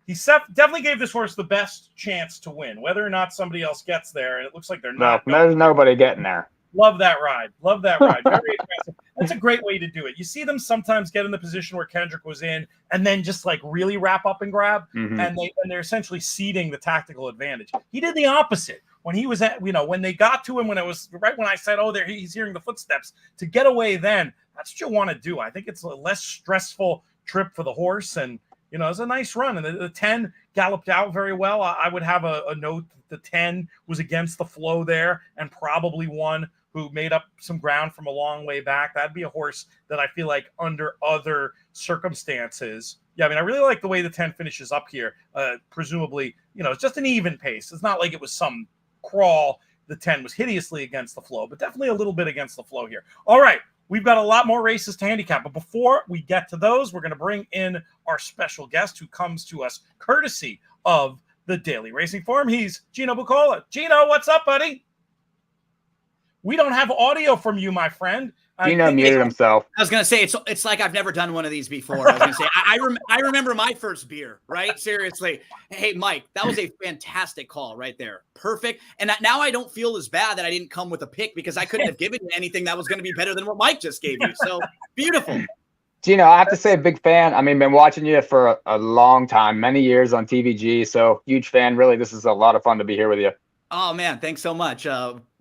He definitely gave this horse the best chance to win, whether or not somebody else gets there. And it looks like they're not. No, there's nobody getting there. Love that ride. Very aggressive. That's a great way to do it. You see them sometimes get in the position where Kendrick was in and then just like really wrap up and grab. And they're essentially ceding the tactical advantage. He did the opposite. When he was at, when they got to him, when it was right when I said, he's hearing the footsteps, to get away then, that's what you want to do. I think it's a less stressful trip for the horse, and it was a nice run. And the 10 galloped out very well. I would have a note that the 10 was against the flow there, and probably one who made up some ground from a long way back. That'd be a horse that I feel like under other circumstances. Yeah, I mean, I really like the way the 10 finishes up here. Presumably, it's just an even pace. It's not like it was some crawl. The 10 was hideously against the flow, but definitely a little bit against the flow here. All right, we've got a lot more races to handicap, but before we get to those, we're going to bring in our special guest who comes to us courtesy of the Daily Racing Forum. He's Gino Bucola. Gino, what's up, buddy? We don't have audio from you, my friend. Gino muted himself. I was going to say, it's like I've never done one of these before. I was going to say, I remember my first beer, right? Seriously. Hey, Mike, that was a fantastic call right there. Perfect. And now I don't feel as bad that I didn't come with a pick, because I couldn't have given you anything that was going to be better than what Mike just gave you. So beautiful. Gino, I have to say, big fan. I mean, been watching you for a long time, many years on TVG. So huge fan. Really, this is a lot of fun to be here with you. Oh man, thanks so much.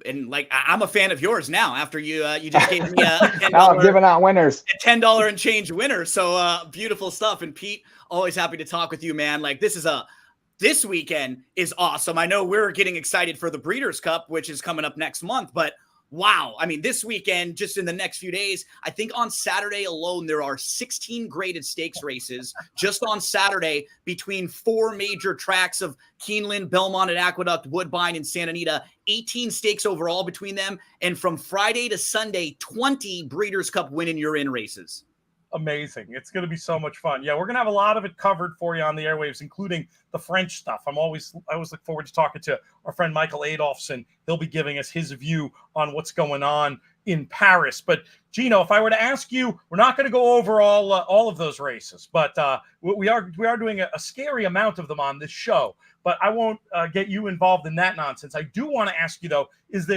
And like, I'm a fan of yours now after you just gave me a $10, I'm giving out winners. A $10 and change winner. So beautiful stuff. And Pete, always happy to talk with you, man. Like this weekend is awesome. I know we're getting excited for the Breeders' Cup, which is coming up next month, but Wow. I mean, this weekend, just in the next few days, I think on Saturday alone, there are 16 graded stakes races just on Saturday between 4 major tracks of Keeneland, Belmont, and Aqueduct, Woodbine, and Santa Anita. 18 stakes overall between them. And from Friday to Sunday, 20 Breeders' Cup win and you're in races. Amazing. It's going to be so much fun. Yeah, we're going to have a lot of it covered for you on the airwaves, including the French stuff. I always look forward to talking to our friend Michael Adolphson. He'll be giving us his view on what's going on in Paris. But Gino, if I were to ask you, we're not going to go over all of those races, but we are doing a scary amount of them on this show. But I won't get you involved in that nonsense. I do want to ask you though, if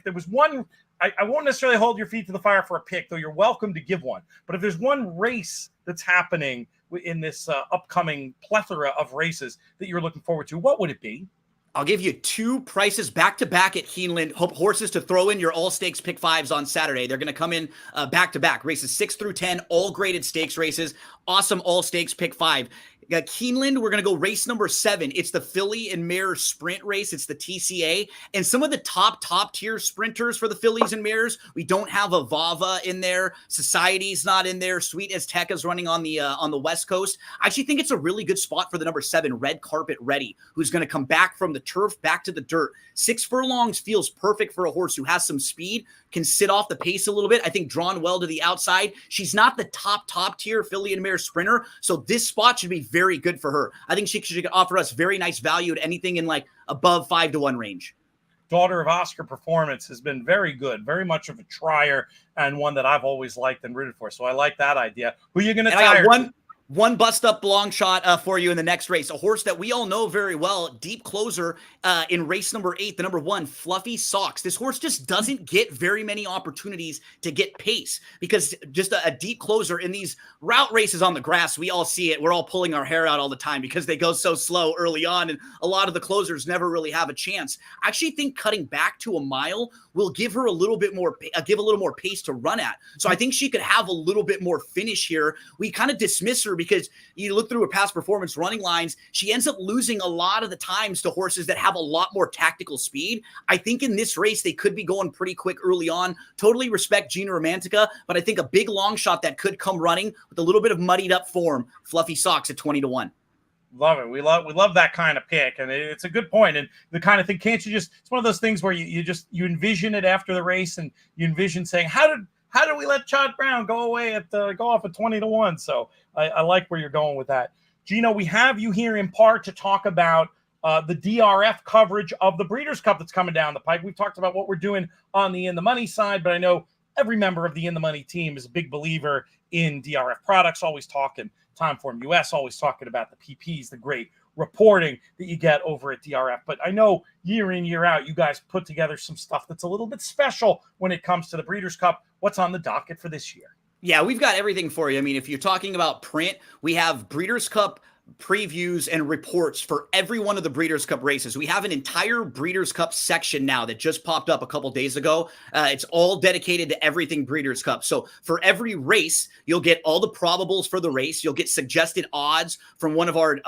there was one, I won't necessarily hold your feet to the fire for a pick, though you're welcome to give one. But if there's one race that's happening in this upcoming plethora of races that you're looking forward to, what would it be? I'll give you 2 prices back-to-back at Keeneland. Horses to throw in your all-stakes pick 5s on Saturday. They're going to come in back-to-back. Races 6 through 10, all graded stakes races. Awesome all-stakes pick 5. Keeneland, we're going to go race number 7. It's the Filly and Mare Sprint race. It's the TCA. And some of the top tier sprinters for the Fillies and Mares, we don't have a Vava in there. Society's not in there. Sweet Azteca's running on the West Coast. I actually think it's a really good spot for the number 7, Red Carpet Ready, who's going to come back from the turf back to the dirt. 6 furlongs feels perfect for a horse who has some speed, can sit off the pace a little bit. I think drawn well to the outside. She's not the top tier Filly and Mare sprinter, so this spot should be very good for her. I think she could offer us very nice value at anything in like above 5-1 range. Daughter of Oscar Performance has been very good, very much of a trier, and one that I've always liked and rooted for. So I like that idea. Who are you going to tire? I got one bust up long shot for you in the next race. A horse that we all know very well, deep closer in race number 8, the number 1, Fluffy Socks. This horse just doesn't get very many opportunities to get pace because just a deep closer in these route races on the grass, we all see it. We're all pulling our hair out all the time because they go so slow early on, and a lot of the closers never really have a chance. I actually think cutting back to a mile will give her a little bit more, give a little more pace to run at. So I think she could have a little bit more finish here. We kind of dismiss her because you look through her past performance running lines, she ends up losing a lot of the times to horses that have a lot more tactical speed. I think in this race, they could be going pretty quick early on. Totally respect Gina Romantica, but I think a big long shot that could come running with a little bit of muddied up form, Fluffy Socks at 20-1. Love it. We love that kind of pick, and it's a good point. And the kind of thing, can't you just? It's one of those things where you envision it after the race, and you envision saying, how did we let Chad Brown go away go off at 20-1? So I like where you're going with that, Gino. We have you here in part to talk about the DRF coverage of the Breeders' Cup that's coming down the pike. We've talked about what we're doing on the In the Money side, but I know every member of the In the Money team is a big believer in DRF products. Always talking Timeform US, always talking about the PPs, the great reporting that you get over at DRF. But I know year in, year out, you guys put together some stuff that's a little bit special when it comes to the Breeders' Cup. What's on the docket for this year? Yeah, we've got everything for you. I mean, if you're talking about print, we have Breeders' Cup previews and reports for every one of the Breeders' Cup races. We have an entire Breeders' Cup section now that just popped up a couple days ago. It's all dedicated to everything Breeders' Cup. So for every race, you'll get all the probables for the race. You'll get suggested odds from one of our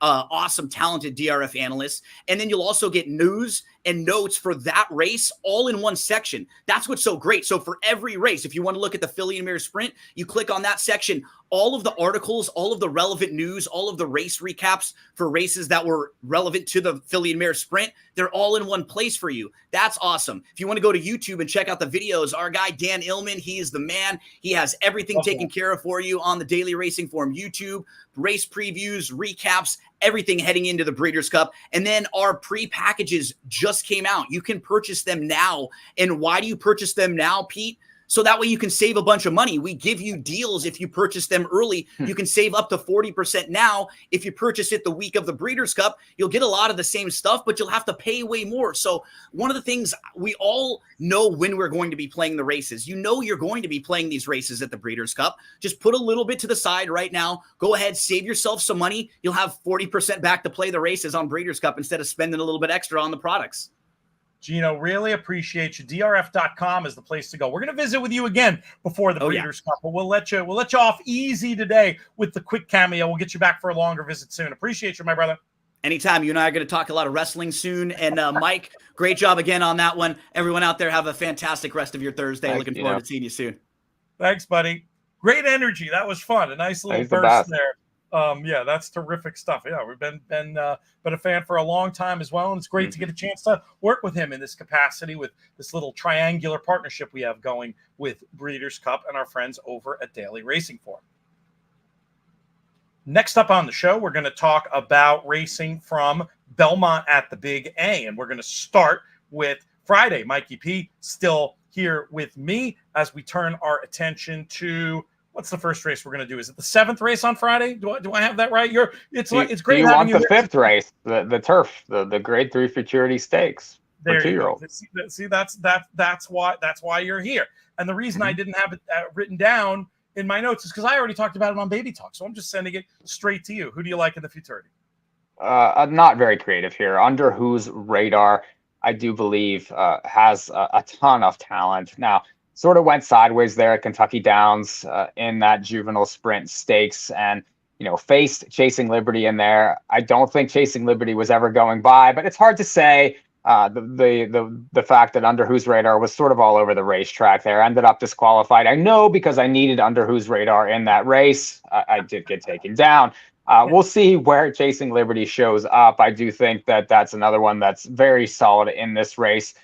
awesome, talented DRF analysts. And then you'll also get news and notes for that race all in one section. That's what's so great. So for every race, if you want to look at the Filly and Mare Sprint, you click on that section. All of the articles, all of the relevant news, all of the race recaps for races that were relevant to the Filly and Mare Sprint, they're all in one place for you. That's awesome. If you want to go to YouTube and check out the videos, our guy Dan Illman, he is the man. He has everything taken care of for you on the Daily Racing Form YouTube, race previews, recaps, everything heading into the Breeders' Cup. And then our pre-packages just came out. You can purchase them now. And why do you purchase them now, Pete? So that way you can save a bunch of money. We give you deals if you purchase them early. You can save up to 40% now. If you purchase it the week of the Breeders' Cup, you'll get a lot of the same stuff, but you'll have to pay way more. So one of the things, we all know when we're going to be playing the races. You know you're going to be playing these races at the Breeders' Cup. Just put a little bit to the side right now. Go ahead, save yourself some money. You'll have 40% back to play the races on Breeders' Cup instead of spending a little bit extra on the products. Gino, really appreciate you. DRF.com is the place to go. We're going to visit with you again before the Breeders' Cup, but we'll let you off easy today with the quick cameo. We'll get you back for a longer visit soon. Appreciate you, my brother. Anytime. You and I are going to talk a lot of wrestling soon. And Mike, great job again on that one. Everyone out there, have a fantastic rest of your Thursday. Looking forward to seeing you soon. Thanks, buddy. Great energy. That was fun. A nice little burst there. Yeah, that's terrific stuff. Yeah, we've been a fan for a long time as well, and it's great to get a chance to work with him in this capacity with this little triangular partnership we have going with Breeders' Cup and our friends over at Daily Racing Form. Next up on the show, we're going to talk about racing from Belmont at the Big A, and we're going to start with Friday. Mikey P still here with me as we turn our attention to what's the first race we're going to do? Is it the 7th race on Friday? Do I have that right? It's great. You want the 5th race, the turf, the Grade 3 Futurity Stakes for 2-year-olds. See, that's why you're here. And the reason I didn't have it written down in my notes is because I already talked about it on Baby Talk. So I'm just sending it straight to you. Who do you like in the Futurity? Not very creative here. Under Whose Radar, I do believe, has a ton of talent. Now, sort of went sideways there at Kentucky Downs in that juvenile sprint stakes and, faced Chasing Liberty in there. I don't think Chasing Liberty was ever going by, but it's hard to say. The fact that Under Whose Radar was sort of all over the racetrack there, ended up disqualified. I know because I needed Under Whose Radar in that race. I did get taken down. We'll see where Chasing Liberty shows up. I do think that that's another one that's very solid in this race.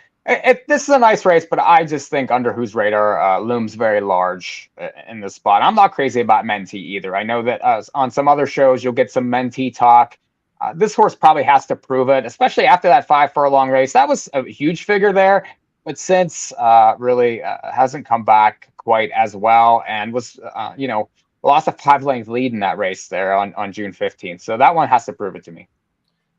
This is a nice race, but I just think Under Whose Radar looms very large in this spot. I'm not crazy about Mentee either. I know that on some other shows, you'll get some Mentee talk. This horse probably has to prove it, especially after that 5 furlong race. That was a huge figure there, but since really hasn't come back quite as well and was, lost a 5-length lead in that race there on June 15th. So that one has to prove it to me.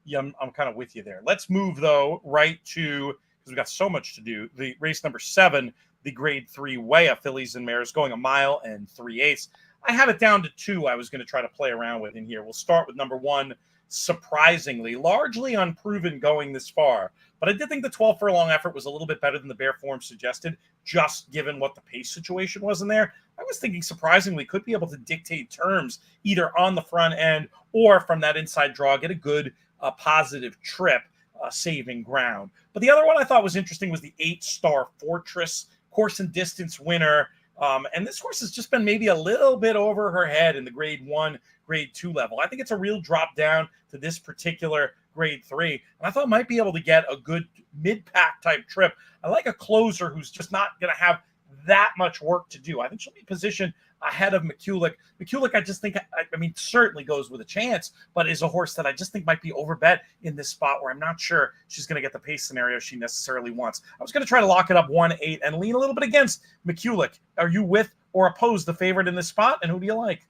Yeah, I'm kind of with you there. Let's move, though, right to, because we've got so much to do, the race number 7, the Grade 3 Weigh Fillies and Mares going 1 mile and 3/8. I have it down to 2 I was going to try to play around with in here. We'll start with number 1. Surprisingly, largely unproven going this far. But I did think the 12 furlong effort was a little bit better than the bare form suggested, just given what the pace situation was in there. I was thinking surprisingly could be able to dictate terms either on the front end or from that inside draw, get a good positive trip, saving ground. But the other one I thought was interesting was the 8-star Fortress course and distance winner. And this horse has just been maybe a little bit over her head in the Grade 1, Grade 2 level. I think it's a real drop down to this particular Grade 3. And I thought might be able to get a good mid-pack type trip. I like a closer who's just not going to have that much work to do. I think she'll be positioned ahead of McCulloch. McCulloch, I just think, certainly goes with a chance, but is a horse that I just think might be overbet in this spot where I'm not sure she's going to get the pace scenario she necessarily wants. I was going to try to lock it up 1-8 and lean a little bit against McCulloch. Are you with or opposed the favorite in this spot, and who do you like?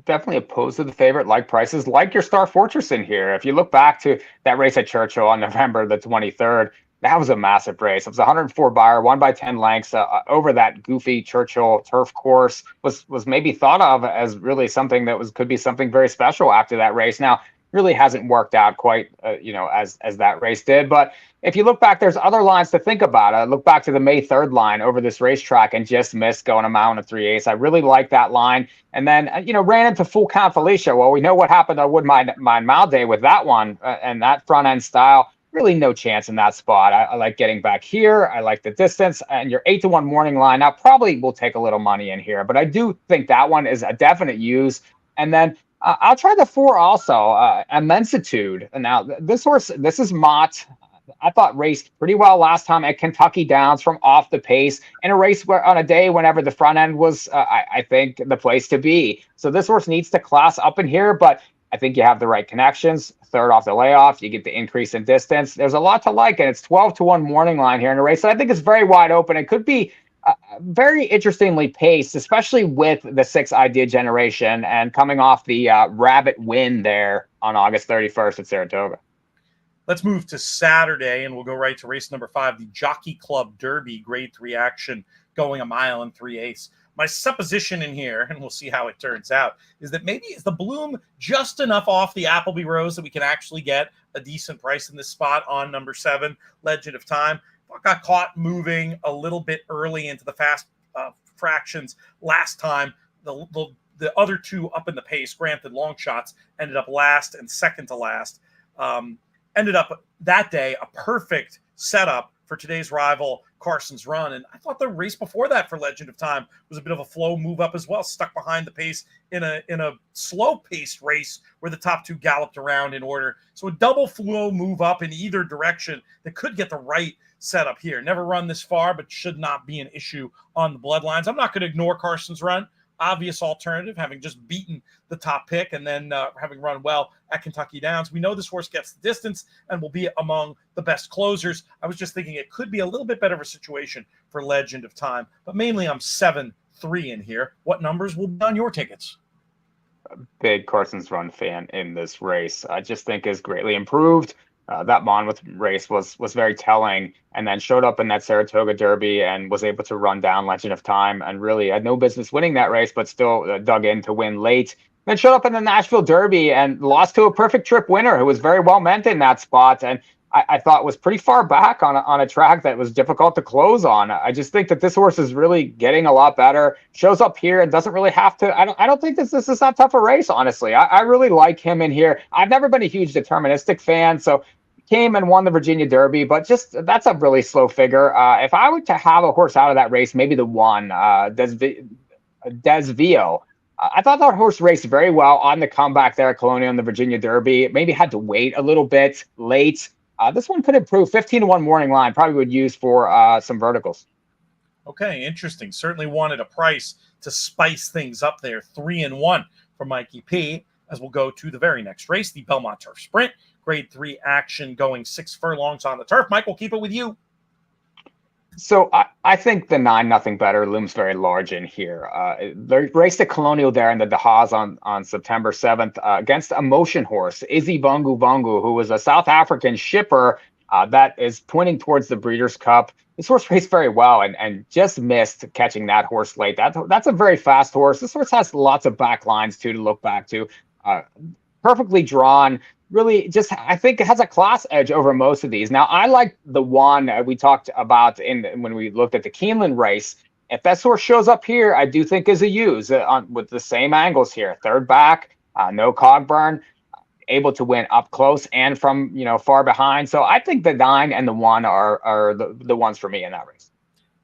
Definitely opposed to the favorite, like prices, like your Star Fortress in here. If you look back to that race at Churchill on November the 23rd, that was a massive race. It was 104 buyer, 1 by 10 lengths over that goofy Churchill turf course. Was maybe thought of as really something that could be something very special after that race. Now, really hasn't worked out quite, as that race did. But if you look back, there's other lines to think about. Look back to the May 3rd line over this racetrack and just missed going 1 mile and 3/8. I really like that line. And then, ran into Full Count Felicia. Well, we know what happened on Woodmine Mile Day with that one and that front end style. Really no chance in that spot. I like getting back here. I like the distance. And your 8-1 morning line now probably will take a little money in here. But I do think that one is a definite use. And then I'll try the 4 also, Immensitude. Now, this horse, this is Mott. I thought raced pretty well last time at Kentucky Downs from off the pace in a race where on a day whenever the front end was, I think, the place to be. So this horse needs to class up in here, but I think you have the right connections. 3rd off the layoff, you get the increase in distance. There's a lot to like, and it's 12-1 morning line here in a race. So I think it's very wide open. It could be very interestingly paced, especially with the 6 Idea Generation and coming off the Rabbit win there on August 31st at Saratoga. Let's move to Saturday, and we'll go right to race number 5, the Jockey Club Derby Grade 3 action going 1 mile and 3/8. My supposition in here, and we'll see how it turns out, is that maybe is the bloom just enough off the Appleby Rose that we can actually get a decent price in this spot on number 7, Legend of Time. Got caught moving a little bit early into the fast fractions last time. The other 2 up in the pace, granted long shots, ended up last and second to last. Ended up that day a perfect setup for today's rival, Carson's Run. And I thought the race before that for Legend of Time was a bit of a flow move up as well, stuck behind the pace in a slow-paced race where the top two galloped around in order. So a double flow move up in either direction that could get the right setup here. Never run this far, but should not be an issue on the bloodlines. I'm not going to ignore Carson's Run. Obvious alternative, having just beaten the top pick and then having run well at Kentucky Downs. We know this horse gets the distance and will be among the best closers. I was just thinking it could be a little bit better of a situation for Legend of Time, but mainly I'm 7-3 in here. What numbers will be on your tickets? Big Carson's Run fan in this race. I just think is greatly improved. That Monmouth race was very telling, and then showed up in that Saratoga Derby and was able to run down Legend of Time and really had no business winning that race, but still dug in to win late. Then showed up in the Nashville Derby and lost to a Perfect Trip winner who was very well meant in that spot, and I thought was pretty far back on a track that was difficult to close on. I just think that this horse is really getting a lot better. Shows up here and doesn't really have to. I don't think this is that tough a race, honestly. I really like him in here. I've never been a huge deterministic fan, so came and won the Virginia Derby, but just that's a really slow figure. If I were to have a horse out of that race, maybe the one, Desvio. I thought that horse raced very well on the comeback there at Colonial in the Virginia Derby. Maybe had to wait a little bit late. This one could improve. 15-1 morning line probably would use for some verticals. Okay, interesting. Certainly wanted a price to spice things up there. 3-1 for Mikey P. As we'll go to the very next race, the Belmont Turf Sprint. Grade 3 action going 6 furlongs on the turf. Mike, we'll keep it with you. So I think the 9-0 better looms very large in here. They raced at Colonial there in the Dahas on September 7th against a motion horse, Izzy Bungu Bungu, who was a South African shipper that is pointing towards the Breeders' Cup. This horse raced very well and just missed catching that horse late. That's a very fast horse. This horse has lots of back lines, too, to look back to. Perfectly drawn. Really just, I think it has a class edge over most of these. Now, I like the one we talked about when we looked at the Keeneland race. If that horse shows up here, I do think is a use with the same angles here. Third back, no cog burn, able to win up close and from far behind. So I think the 9 and the 1 are the ones for me in that race.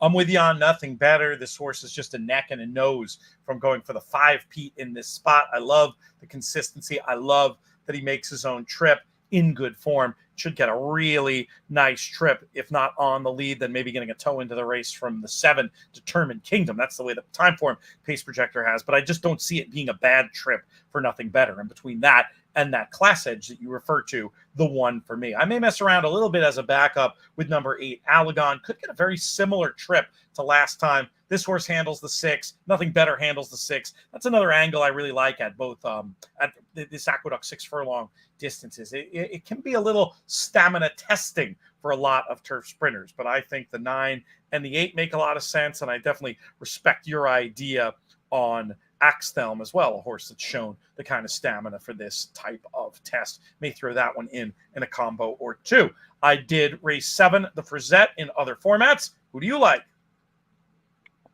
I'm with you on nothing better. This horse is just a neck and a nose from going for the 5-peat in this spot. I love the consistency. I love that he makes his own trip in good form. Should get a really nice trip, if not on the lead, then maybe getting a toe into the race from the 7, Determined Kingdom. That's the way the time form pace projector has, but I just don't see it being a bad trip for nothing better. And between that and that class edge that you refer to, the 1 for me. I may mess around a little bit as a backup with number 8, Allegon. Could get a very similar trip to last time. This horse handles the 6. Nothing better handles the 6. That's another angle I really like at both at this Aqueduct 6 furlong distances. It can be a little stamina testing for a lot of turf sprinters, but I think the 9 and the 8 make a lot of sense, and I definitely respect your idea on Axthelm as well, a horse that's shown the kind of stamina for this type of test. May throw that one in a combo or two. I did race 7, the Frizette, in other formats. Who do you like?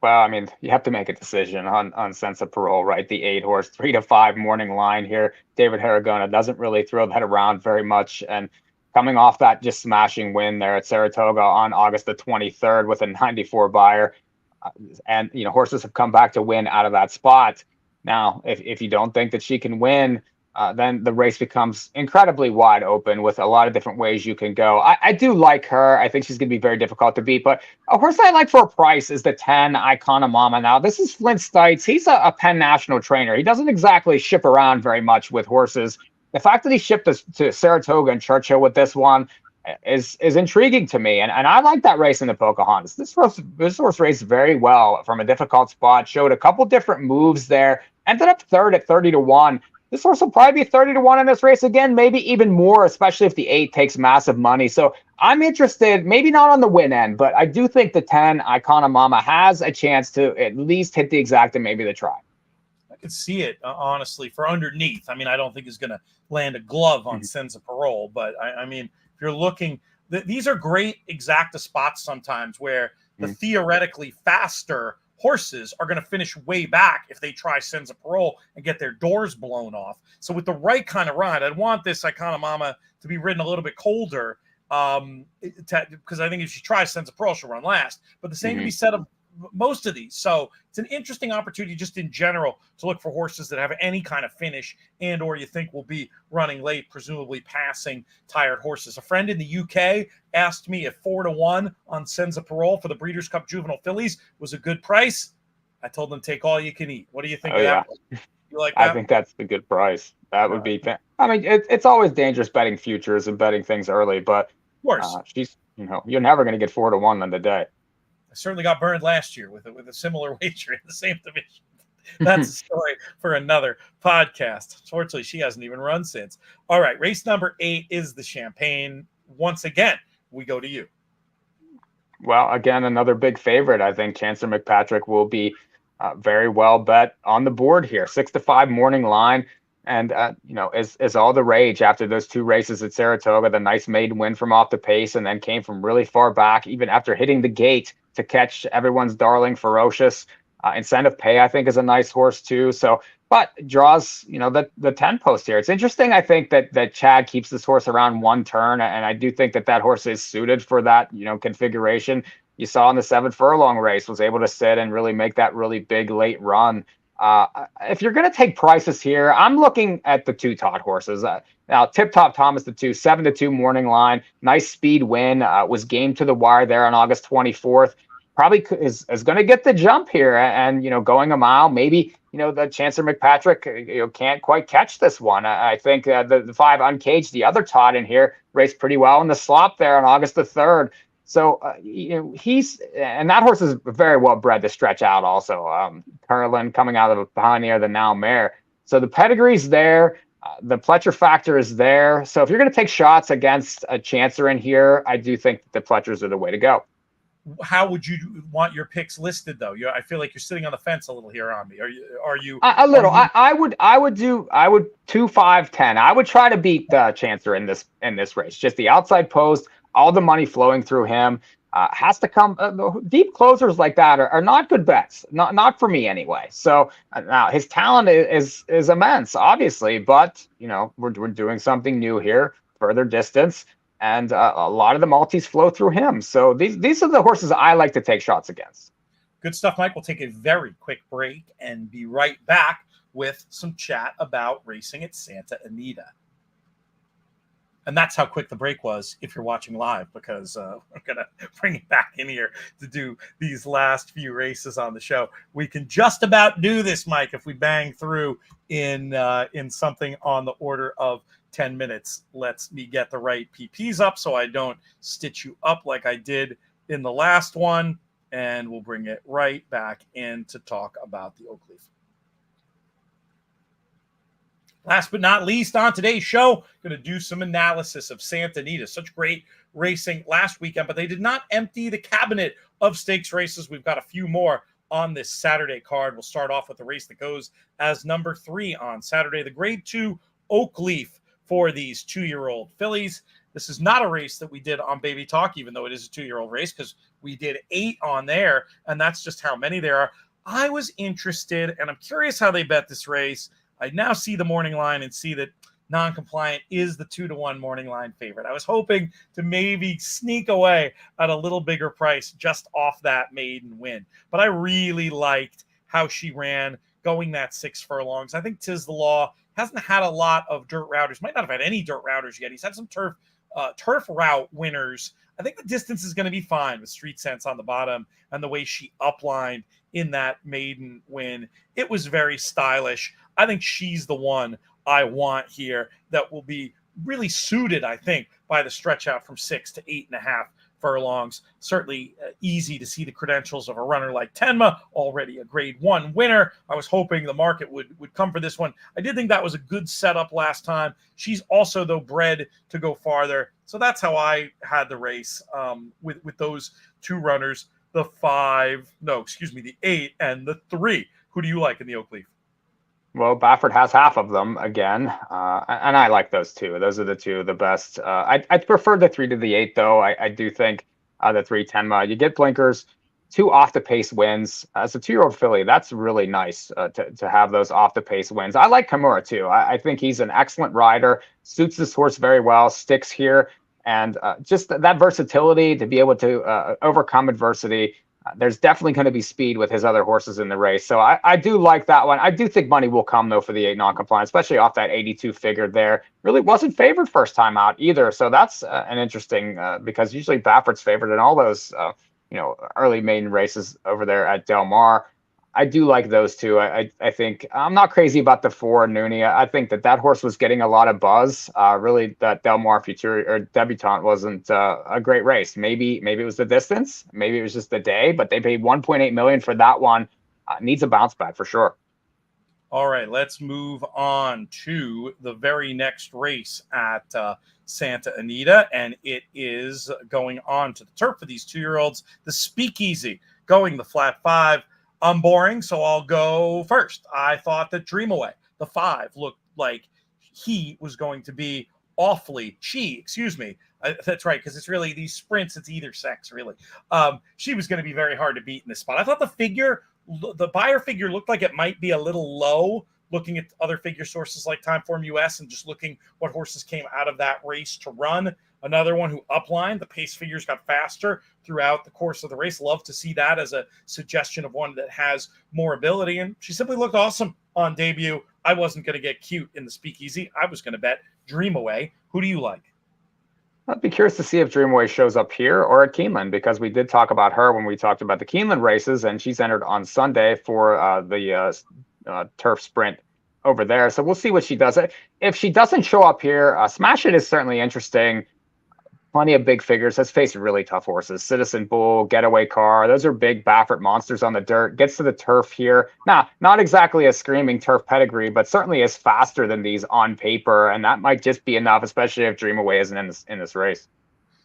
Well, I mean, you have to make a decision on sense of parole, right? The 8 horse, 3-5 morning line here. David Haragona doesn't really throw that around very much. And coming off that just smashing win there at Saratoga on August the 23rd with a 94 buyer. And, horses have come back to win out of that spot. Now, if you don't think that she can win, then the race becomes incredibly wide open with a lot of different ways you can go. I do like her. I think she's going to be very difficult to beat. But a horse I like for a price is the 10, Iconomama. Now, this is Flint Stites. He's a Penn National trainer. He doesn't exactly ship around very much with horses. The fact that he shipped to Saratoga and Churchill with this one is intriguing to me. And I like that race in the Pocahontas. This horse raced very well from a difficult spot, showed a couple different moves there, ended up third at 30-1. This horse will probably be 30-1 in this race again, maybe even more, especially if the 8 takes massive money. So I'm interested, maybe not on the win end, but I do think the 10, Iconomama, has a chance to at least hit the exact and maybe the try. I could see it, honestly, for underneath. I mean, I don't think he's going to land a glove on Sense of Parole, but I mean, if you're looking, these are great exacta spots sometimes where the theoretically faster horses are going to finish way back if they try Senza Parole and get their doors blown off. So with the right kind of ride, I'd want this Icona Mama to be ridden a little bit colder, because I think if she tries Senza Parole, she'll run last. But the same can be said of most of these. So it's an interesting opportunity just in general to look for horses that have any kind of finish and or you think will be running late, presumably passing tired horses. A friend in the UK asked me if 4-1 on Senza Parole for the Breeders' Cup Juvenile Fillies was a good price. I told them take all you can eat. What do you think of that? You like that? I think that's a good price. That would be. I mean, it's always dangerous betting futures and betting things early, but of course, she's you're never going to get 4-1 on the day. I certainly got burned last year with a similar wager in the same division. That's a story for another podcast. Unfortunately, she hasn't even run since. All right, race number 8 is the Champagne. Once again, we go to you. Well, again, another big favorite. I think Chancellor McPatrick will be very well bet on the board here. 6-5 morning line. And, is all the rage after those 2 races at Saratoga, the nice maiden win from off the pace, and then came from really far back, even after hitting the gate to catch everyone's darling Ferocious. Incentive Pay, I think, is a nice horse too. So, but draws, the 10 post here. It's interesting, I think, that Chad keeps this horse around 1 turn. And I do think that horse is suited for that, configuration. You saw in the 7 furlong race, was able to sit and really make that really big late run. If you're going to take prices here, I'm looking at the 2 Todd horses. Now, Tip Top Thomas, the 7-2 morning line, nice speed win, was game to the wire there on August 24th. Probably is going to get the jump here and, going a mile. Maybe, the Chancellor McPatrick, can't quite catch this one. I think the 5 Uncaged, the other Todd in here, raced pretty well in the slop there on August the 3rd. So, and that horse is very well bred to stretch out also. Curlin coming out of the Pioneer, the now mare. So the pedigree's there. The Pletcher factor is there. So if you're going to take shots against a Chancer in here, I do think the Pletchers are the way to go. How would you want your picks listed, though? I feel like you're sitting on the fence a little here on me. Are you a little? I would 2, 5, 10. I would try to beat the Chancer in this race. Just the outside post, all the money flowing through him has to come. Deep closers like that are not good bets. Not for me anyway. So now his talent is immense, obviously, but we're doing something new here, further distance. And a lot of the multis flow through him. So these are the horses I like to take shots against. Good stuff, Mike. We'll take a very quick break and be right back with some chat about racing at Santa Anita. And that's how quick the break was if you're watching live, because we're going to bring it back in here to do these last few races on the show. We can just about do this, Mike, if we bang through in something on the order of 10 minutes. Let's me get the right PPs up so I don't stitch you up like I did in the last one. And we'll bring it right back in to talk about the Oakleaf. Last but not least on today's show, going to do some analysis of Santa Anita. Such great racing last weekend, but they did not empty the cabinet of stakes races. We've got a few more on this Saturday card. We'll start off with the race that goes as number 3 on Saturday, the Grade 2 Oakleaf for these 2-year-old fillies. This is not a race that we did on Baby Talk, even though it is a 2-year-old race, because we did 8 on there, and that's just how many there are. I was interested, and I'm curious how they bet this race. I now see the morning line and see that non-compliant is the 2-1 morning line favorite. I was hoping to maybe sneak away at a little bigger price just off that maiden win. But I really liked how she ran going that 6 furlongs. I think 'Tis the Law hasn't had a lot of dirt routers, might not have had any dirt routers yet. He's had some turf route winners. I think the distance is going to be fine with Street Sense on the bottom and the way she uplined in that maiden win. It was very stylish. I think she's the one I want here that will be really suited, I think, by the stretch out from 6 to 8.5 furlongs. Certainly easy to see the credentials of a runner like Tenma, already a Grade 1 winner. I was hoping the market would come for this one. I did think that was a good setup last time. She's also, though, bred to go farther. So that's how I had the race with those 2 runners, the 8 and the 3. Who do you like in the Oakleaf? Well, Baffert has half of them again, and I like those 2. Those are the 2 the best. I prefer the 3 to the 8, though. I do think the 3 Tenma. You get blinkers 2 off the pace wins. As a 2-year-old filly, that's really nice to have those off the pace wins. I like Kimura too. I think he's an excellent rider, suits this horse very well, sticks here, and just that versatility to be able to overcome adversity. There's definitely going to be speed with his other horses in the race. So I do like that one. I do think money will come, though, for the 8 non-compliant, especially off that 82 figure there. Really wasn't favored first time out either. So that's an interesting because usually Baffert's favored in all those, early maiden races over there at Del Mar. I do like those two. I think I'm not crazy about the 4 Noonie. I think that horse was getting a lot of buzz. Really, that Del Mar Future or Debutante wasn't a great race. Maybe it was the distance. Maybe it was just the day. But they paid $1.8 million for that one. Needs a bounce back for sure. All right, let's move on to the very next race at Santa Anita, and it is going on to the turf for these 2-year-olds. The Speakeasy going the flat 5. I'm boring, so I'll go first. I thought that Dream Away, the 5, looked like he was going to be that's right, because it's really these sprints, it's either sex, really. She was going to be very hard to beat in this spot. I thought the buyer figure looked like it might be a little low, looking at other figure sources like Timeform US and just looking what horses came out of that race to run. Another one who uplined, the pace figures got faster throughout the course of the race. Love to see that as a suggestion of one that has more ability. And she simply looked awesome on debut. I wasn't going to get cute in the Speakeasy. I was going to bet Dream Away. Who do you like? I'd be curious to see if Dream Away shows up here or at Keeneland, because we did talk about her when we talked about the Keeneland races, and she's entered on Sunday for the turf sprint over there. So we'll see what she does. If she doesn't show up here, Smash It is certainly interesting. Plenty of big figures. Has faced really tough horses. Citizen Bull, Getaway Car. Those are big Baffert monsters on the dirt. Gets to the turf here. Now, not exactly a screaming turf pedigree, but certainly is faster than these on paper. And that might just be enough, especially if Dream Away isn't in this race.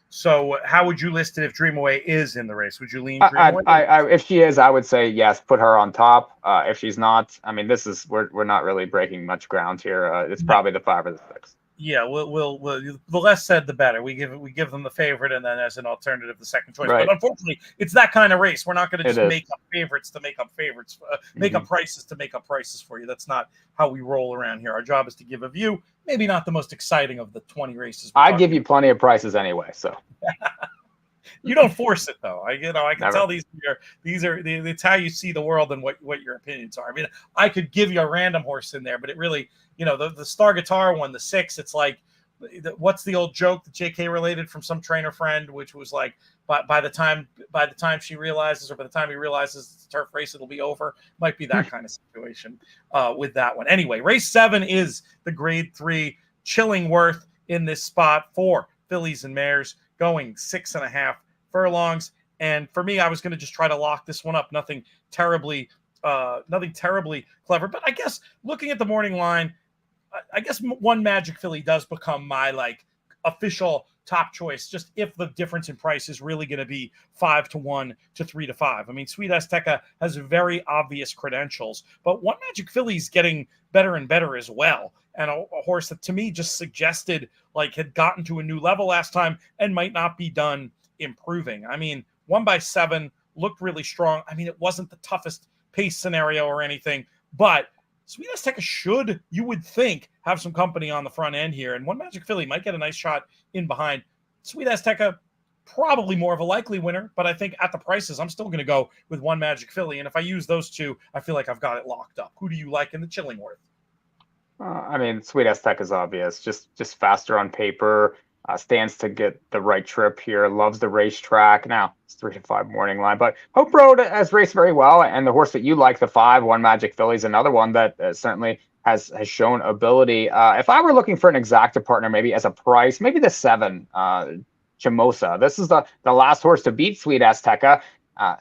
So how would you list it if Dream Away is in the race? Would you lean Dream Away? If she is, I would say yes, put her on top. If she's not, I mean, we're not really breaking much ground here. It's probably the 5 or the 6. Yeah, we'll the less said the better. We give them the favorite, and then as an alternative, the second choice. Right. But unfortunately, it's that kind of race. We're not going to just make up favorites to make up favorites, make up prices to make up prices for you. That's not how we roll around here. Our job is to give a view. Maybe not the most exciting of the 20 races. I give you plenty of prices anyway, so. You don't force it though. I can Never. tell these are it's how you see the world and what your opinions are. I mean, I could give you a random horse in there, but it really, the Star Guitar one, the 6, it's like, what's the old joke that JK related from some trainer friend, which was like, by the time she realizes, or by the time he realizes it's a turf race, it'll be over. Might be that kind of situation with that one. Anyway, race 7 is the grade 3 Chillingworth in this spot for fillies and mares, going 6.5 furlongs. And for me, I was going to just try to lock this one up. Nothing terribly clever. But I guess looking at the morning line, I guess One Magic Filly does become my official top choice, just if the difference in price is really going to be 5-1 to 3-5. I mean, Sweet Azteca has very obvious credentials, but One Magic Filly is getting better and better as well. And a horse that to me just suggested had gotten to a new level last time and might not be done improving. I mean, 1x7 looked really strong. I mean, it wasn't the toughest pace scenario or anything, but Sweet Azteca should, you would think, have some company on the front end here. And One Magic Filly might get a nice shot in behind. Sweet Azteca, probably more of a likely winner, but I think at the prices, I'm still going to go with One Magic Filly. And if I use those two, I feel like I've got it locked up. Who do you like in the Chillingworth? I mean, Sweet Azteca is obvious. Just faster on paper. Stands to get the right trip here. Loves the racetrack. Now it's 3-5 morning line, but Hope Road has raced very well. And the horse that you like, the 5, One Magic Filly, is another one that certainly has shown ability. If I were looking for an exacta partner, maybe as a price, maybe the 7, Chimosa. This is the last horse to beat Sweet Azteca.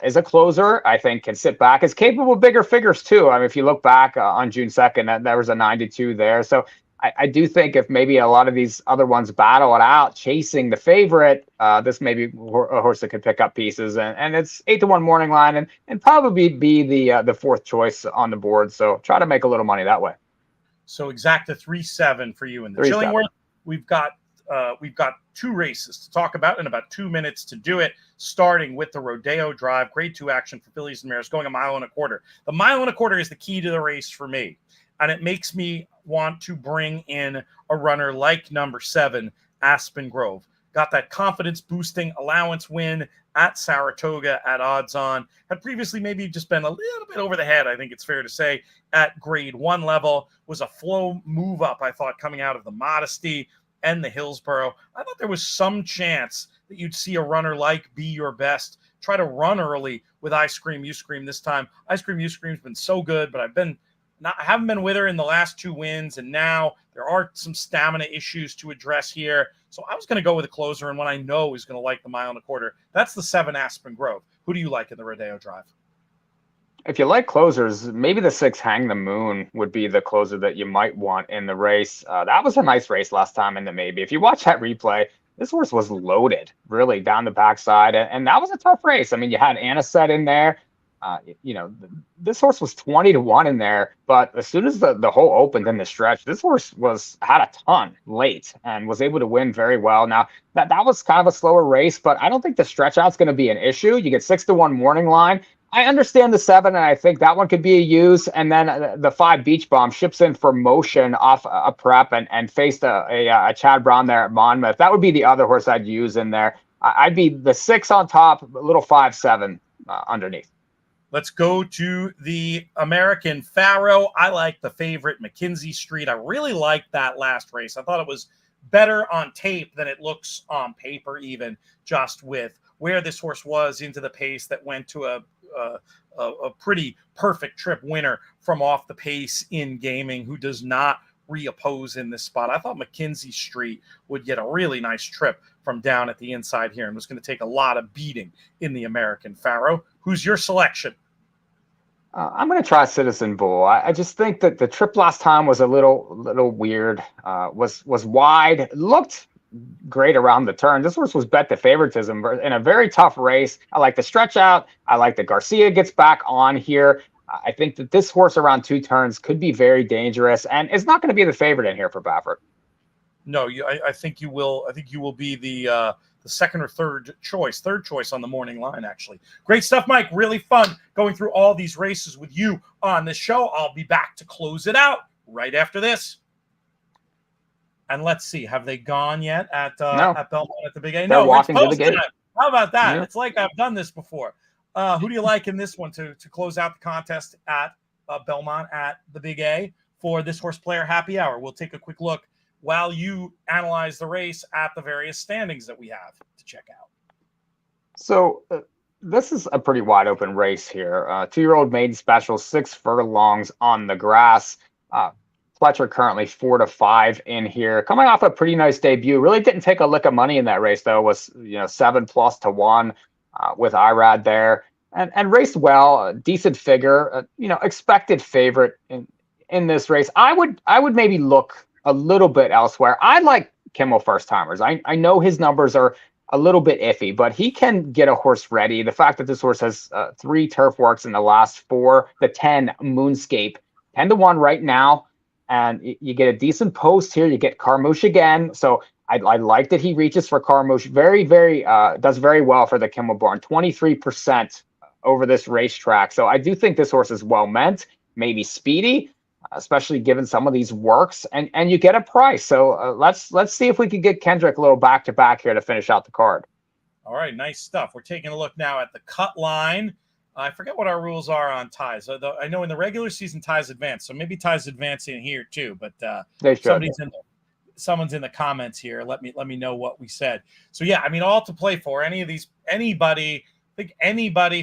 Is a closer, I think, can sit back. Is capable of bigger figures too. I mean, if you look back on June 2nd, there was a 92 there. So I do think if maybe a lot of these other ones battle it out, chasing the favorite, this may be a horse that could pick up pieces. And it's 8-1 morning line and probably be the 4th choice on the board. So try to make a little money that way. So exacta 3-7 for you in the 3-7. Chillingworth. We've got 2 races to talk about and about 2 minutes to do it. starting with the Rodeo Drive, grade 2 action for fillies and mares, going 1.25 miles. The 1.25 miles is the key to the race for me, and it makes me want to bring in a runner like number 7, Aspen Grove. Got that confidence-boosting allowance win at Saratoga at odds on. Had previously maybe just been a little bit over the head, I think it's fair to say, at grade 1 level. Was a flow move up, I thought, coming out of the Modesty and the Hillsborough. I thought there was some chance that you'd see a runner like Be Your Best try to run early with I Scream, You Scream this time. I Scream, You Scream's been so good, but I haven't been with her in the last 2 wins, and now there are some stamina issues to address here. So I was going to go with a closer, and one I know is going to like the 1.25 miles. That's the 7, Aspen Grove. Who do you like in the Rodeo Drive? If you like closers, maybe the 6, Hang the Moon, would be the closer that you might want in the race. That was a nice race last time in the maybe. If you watch that replay, this horse was loaded, really, down the backside, and that was a tough race. I mean, you had Anisette in there. This horse was 20-1 in there, but as soon as the hole opened in the stretch, this horse had a ton late and was able to win very well. Now, that was kind of a slower race, but I don't think the stretch out's going to be an issue. You get 6-1 morning line. I understand the 7, and I think that one could be a use. And then the 5, Beach Bomb, ships in for motion off a prep and faced a Chad Brown there at Monmouth. That would be the other horse I'd use in there. I'd be the 6 on top, a little 5-7 underneath. Let's go to the American Pharaoh. I like the favorite, McKinsey Street. I really liked that last race. I thought it was better on tape than it looks on paper, even just with where this horse was into the pace that went to a pretty perfect trip winner from off the pace in gaming, who does not reoppose in this spot. I thought McKinsey Street would get a really nice trip from down at the inside here and was going to take a lot of beating in the American Pharaoh. Who's your selection? I'm going to try Citizen Bull. I just think that the trip last time was a little weird. Was wide, looked great around the turn. This horse was bet to favoritism in a very tough race. I like the stretch out. I like that Garcia gets back on here. I think that this horse around 2 turns could be very dangerous, and it's not going to be the favorite in here for Baffert. No, I think you will. I think you will be the second or third choice on the morning line, actually. Great stuff, Mike. Really fun going through all these races with you on this show. I'll be back to close it out right after this. And let's see, have they gone yet at Belmont at the Big A? No, walking to the gate. How about that? Yeah. It's like I've done this before. Who do you like in this one to close out the contest at Belmont at the Big A for this HorsePlayer Happy Hour? We'll take a quick look while you analyze the race at the various standings that we have to check out. So this is a pretty wide open race here. 2-year-old maiden special, 6 furlongs on the grass. Fletcher currently 4-5 in here, coming off a pretty nice debut. Really didn't take a lick of money in that race though. Was 7+ to 1 with Irad there, and raced well. Decent figure. Expected favorite in this race. I would maybe look a little bit elsewhere. I like Kimmel First Timers. I know his numbers are a little bit iffy, but he can get a horse ready. The fact that this horse has 3 turf works in the last 4, the 10 Moonscape, 10-1 right now. And you get a decent post here. You get Carmouche again. So I like that he reaches for Carmouche. Very, very, does very well for the Kimmel barn. 23% over this racetrack. So I do think this horse is well meant, maybe speedy, especially given some of these works. And you get a price. So let's see if we can get Kendrick a little back-to-back here to finish out the card. All right, nice stuff. We're taking a look now at the cut line. I forget what our rules are on ties. I know in the regular season ties advance, so maybe ties advance in here too. But someone's in the comments here. Let me know what we said. So yeah, I mean, all to play for. Anybody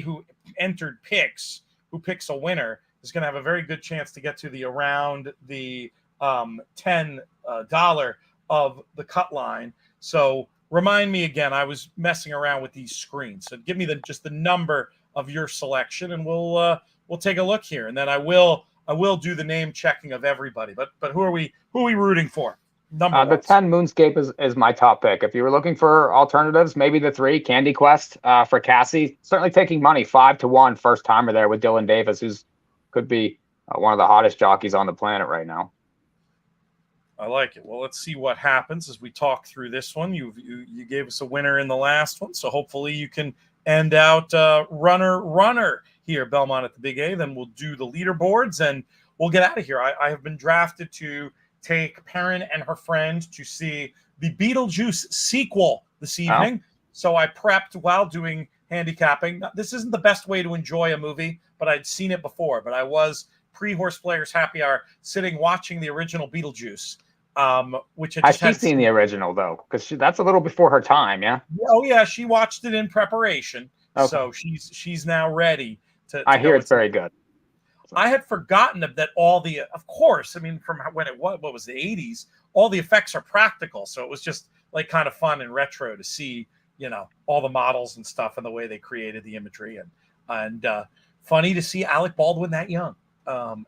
who entered picks, who picks a winner, is going to have a very good chance to get to the around the $10 of the cut line. So remind me again. I was messing around with these screens. So give me just the number of your selection, and we'll take a look here, and then I will do the name checking of everybody. But who are we rooting for? The 10 Moonscape is my top pick. If you were looking for alternatives, maybe the 3 Candy Quest for Cassie. Certainly taking money, 5-1 first timer there with Dylan Davis, who's could be one of the hottest jockeys on the planet right now. I like it. Well, let's see what happens as we talk through this one. You gave us a winner in the last one, so hopefully you can end out runner here, Belmont at the Big A. Then we'll do the leaderboards and we'll get out of here. I have been drafted to take Perrin and her friend to see the Beetlejuice sequel this evening. So I prepped while doing handicapping. This isn't the best way to enjoy a movie, but I'd seen it before. But I was pre-HorsePlayers Happy Hour sitting watching the original Beetlejuice, which had Has she seen the original, though? Because that's a little before her time, yeah? Oh, yeah. She watched it in preparation. Okay. So she's now ready to I hear it's very good. I had forgotten that all the, of course, I mean, from when it was, what was the 80s, all the effects are practical. So it was just like kind of fun and retro to see, you know, all the models and stuff and the way they created the imagery and funny to see Alec Baldwin that young.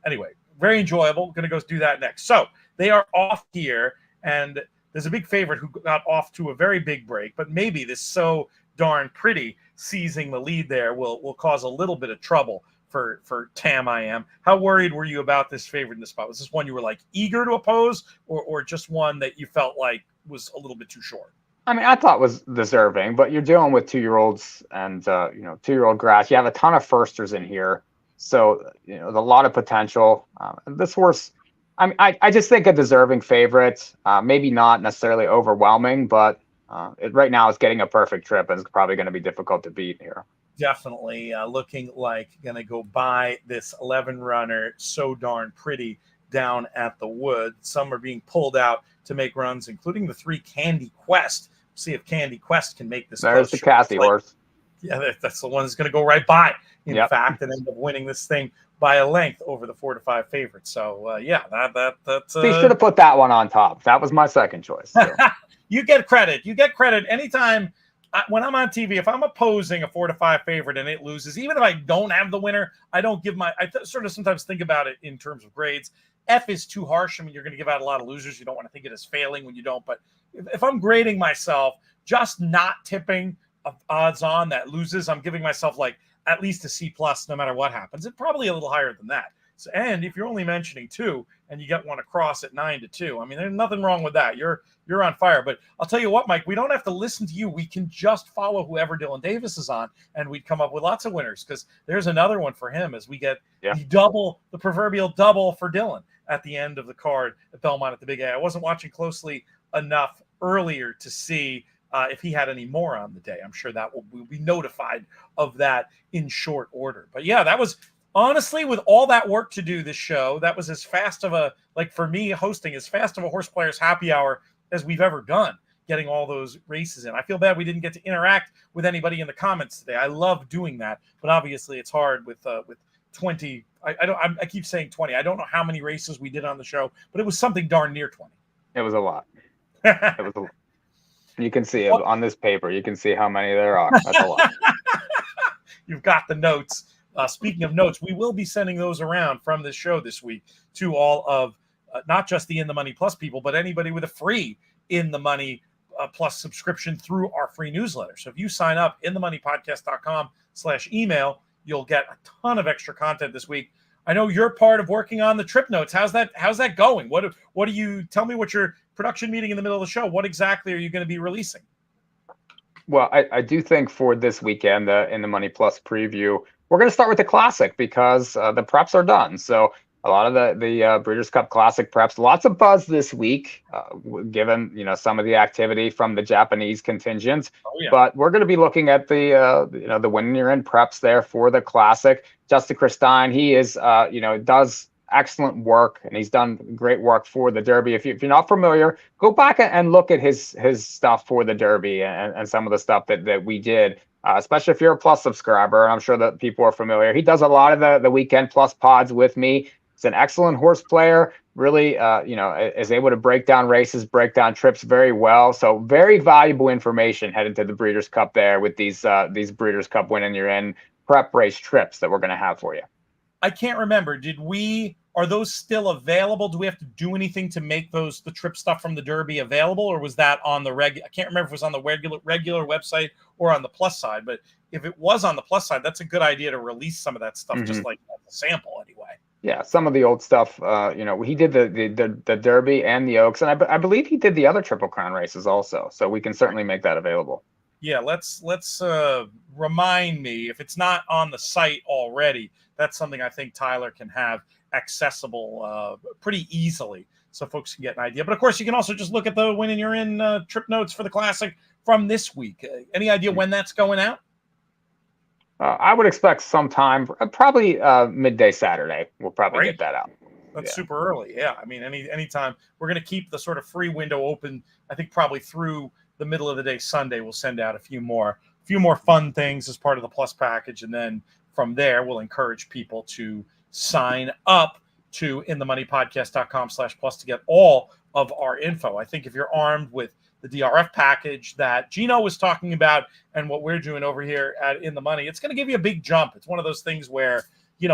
Anyway, very enjoyable. Going to go do that next. So they are off here and there's a big favorite who got off to a very big break, but maybe this So Darn Pretty seizing the lead there will cause a little bit of trouble for Tam I Am. How worried were you about this favorite in the spot? Was this one you were like eager to oppose or just one that you felt like was a little bit too short? I mean, I thought was deserving, but you're dealing with 2-year-olds and, 2-year-old grass. You have a ton of firsters in here. So, there's a lot of potential. This horse, I just think a deserving favorite, maybe not necessarily overwhelming, but right now it's getting a perfect trip and it's probably going to be difficult to beat here. Definitely looking like going to go by this 11 runner So Darn Pretty down at the Wood. Some are being pulled out to make runs, including the 3 Candy Quest. See if Candy Quest can make this. There's the Cassie horse. Yeah, that's the one that's going to go right by, in fact, and end up winning this thing by a length over the 4 to 5 favorite. So, that's. They should have put that one on top. That was my second choice. So. You get credit. You get credit anytime. When I'm on TV, if I'm opposing a 4 to 5 favorite and it loses, even if I don't have the winner, I don't give sort of sometimes think about it in terms of grades. F is too harsh. I mean, you're going to give out a lot of losers. You don't want to think it as failing when you don't. But if I'm grading myself, just not tipping odds on that loses, I'm giving myself like at least a C+ no matter what happens. It's probably a little higher than that. So, and if you're only mentioning 2 and you get one across at 9 to 2, I mean, there's nothing wrong with that. You're on fire. But I'll tell you what, Mike, we don't have to listen to you. We can just follow whoever Dylan Davis is on, and we'd come up with lots of winners because there's another one for him as we get the proverbial double for Dylan at the end of the card at Belmont at the Big A. I wasn't watching closely enough earlier to see if he had any more on the day. I'm sure that we'll be notified of that in short order. But yeah, that was honestly, with all that work to do this show, that was as fast of a, like for me hosting, as fast of a HorsePlayers Happy Hour as we've ever done, getting all those races in. I feel bad we didn't get to interact with anybody in the comments today. I love doing that, but obviously it's hard with 20. I keep saying 20. I don't know how many races we did on the show, but it was something darn near 20. It was a lot. It was a lot. You can see it on this paper. You can see how many there are. That's a lot. You've got the notes. Speaking of notes, we will be sending those around from this show this week to all of not just the In the Money Plus people, but anybody with a free In the Money Plus subscription through our free newsletter. So if you sign up inthemoneypodcast.com/email, you'll get a ton of extra content this week. I know you're part of working on the trip notes. How's that going? What do you tell me? What your production meeting in the middle of the show? What exactly are you going to be releasing? Well, I do think for this weekend, In the Money Plus preview, we're going to start with the Classic because the preps are done. So a lot of the Breeders' Cup Classic preps, lots of buzz this week, given some of the activity from the Japanese contingent. Oh, yeah. But we're going to be looking at the when you're in preps there for the Classic. Justin Christine, he is does excellent work, and he's done great work for the Derby. If you're not familiar, go back and look at his stuff for the Derby and some of the stuff that we did. Especially if you're a Plus subscriber, and I'm sure that people are familiar. He does a lot of the Weekend Plus pods with me. He's an excellent horse player, really, is able to break down races, break down trips very well. So very valuable information headed to the Breeders' Cup there with these Breeders' Cup when you're in prep race trips that we're going to have for you. I can't remember. Are those still available? Do we have to do anything to make the trip stuff from the Derby available, or was that on the I can't remember if it was on the regular website or on the Plus side, but if it was on the Plus side, that's a good idea to release some of that stuff, just like a sample anyway. Yeah, some of the old stuff, he did the Derby and the Oaks, and I believe he did the other Triple Crown races also, so we can certainly make that available. Yeah, let's remind me if it's not on the site already. That's something I think Tyler can have accessible pretty easily, so folks can get an idea. But of course, you can also just look at the Win and You're In trip notes for the Classic from this week. Any idea when that's going out? I would expect sometime, probably midday Saturday. We'll probably get that out. That's super early. Yeah, I mean, anytime. We're going to keep the sort of free window open. I think probably through the middle of the day Sunday, we'll send out a few more fun things as part of the Plus package, and then from there, we'll encourage people to sign up to inthemoneypodcast.com/plus to get all of our info. I think if you're armed with the DRF package that Gino was talking about and what we're doing over here at In the Money, it's going to give you a big jump. It's one of those things where,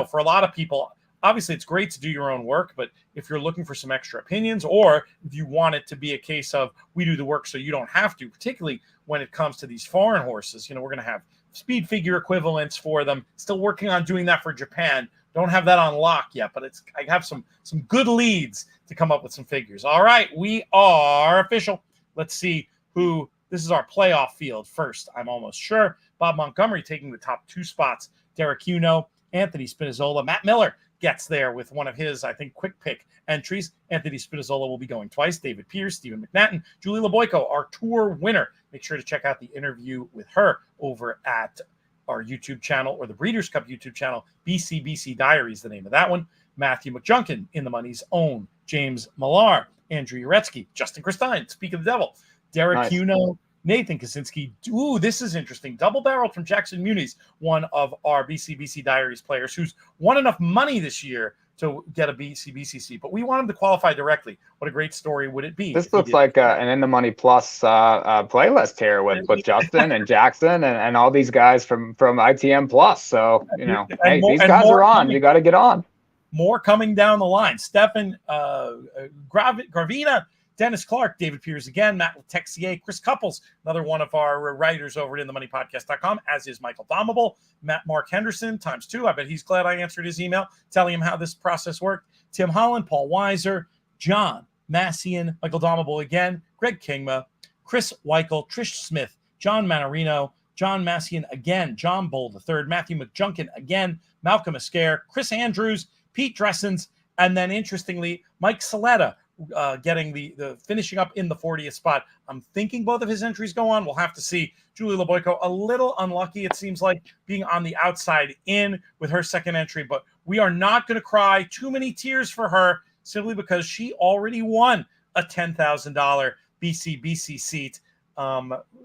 for a lot of people, obviously it's great to do your own work, but if you're looking for some extra opinions, or if you want it to be a case of we do the work so you don't have to, particularly when it comes to these foreign horses, we're going to have speed figure equivalents for them. Still working on doing that for Japan. Don't have that on lock yet, but I have some good leads to come up with some figures. All right, we are official. Let's see who. This is our playoff field first, I'm almost sure. Bob Montgomery taking the top 2 spots. Derek Uno, Anthony Spinazzola, Matt Miller gets there with one of his, I think, quick pick entries. Anthony Spinazzola will be going twice. David Pierce, Stephen McNatton, Julie LeBoyko, our tour winner. Make sure to check out the interview with her over at our YouTube channel, or the Breeders' Cup YouTube channel. BCBC Diaries, the name of that one. Matthew McJunkin, In the Money's own. James Millar, Andrew Uretsky, Justin Christine, Speak of the Devil, Derek Uno, Nathan Kaczynski. Ooh, this is interesting. Double barreled from Jackson Muniz, one of our BCBC Diaries players who's won enough money this year to get a BCBC seat, but we want him to qualify directly. What a great story would it be? This looks like an In the Money Plus playlist here with Justin and Jackson and all these guys from ITM Plus. So, hey, these guys are on. You got to get on. More coming down the line. Stefan Gravina, Dennis Clark, David Pierce again, Matt Texier, Chris Couples, another one of our writers over at InTheMoneyPodcast.com, as is Michael Domable, Mark Henderson, ×2. I bet he's glad I answered his email, telling him how this process worked. Tim Holland, Paul Weiser, John Massian, Michael Domable again, Greg Kingma, Chris Weichel, Trish Smith, John Manarino, John Massian again, John Bull III, Matthew McJunkin again, Malcolm Escare, Chris Andrews, Pete Dressens, and then interestingly, Mike Saletta getting the finishing up in the 40th spot. I'm thinking both of his entries go on. We'll have to see. Julie LeBoyko, a little unlucky, it seems like, being on the outside in with her second entry, but we are not going to cry too many tears for her simply because she already won a $10,000 BCBC seat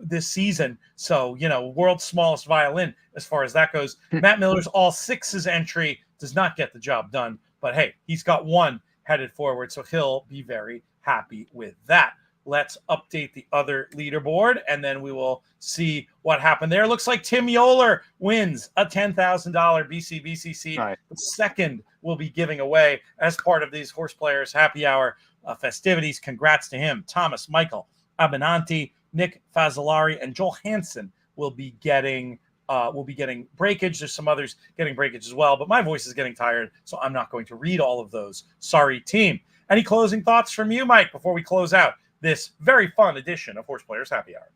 this season. So, world's smallest violin as far as that goes. Matt Miller's all sixes entry does not get the job done, but hey, he's got one headed forward, so he'll be very happy with that. Let's update the other leaderboard, and then we will see what happened there. Looks like Tim Yoler wins a $10,000 BCBC seat. Right. The second we'll be giving away as part of these HorsePlayers Happy Hour festivities. Congrats to him. Thomas, Michael, Abenanti, Nick Fazzolari, and Joel Hansen will be getting breakage. There's some others getting breakage as well, but my voice is getting tired, so I'm not going to read all of those. Sorry, team. Any closing thoughts from you, Mike, before we close out this very fun edition of HorsePlayers Happy Hour?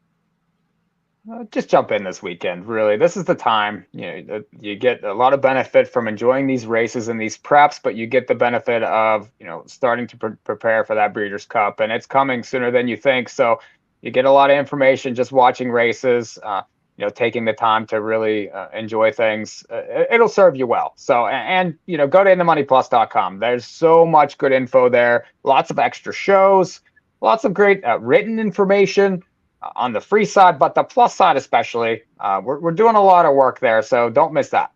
Just jump in this weekend, really. This is the time. You get a lot of benefit from enjoying these races and these preps, but you get the benefit of, starting to prepare for that Breeders' Cup, and it's coming sooner than you think. So you get a lot of information just watching races, taking the time to really enjoy things. It'll serve you well. So, and go to inthemoneyplus.com. There's so much good info there. Lots of extra shows, lots of great written information on the free side, but the plus side especially. We're doing a lot of work there, so don't miss that.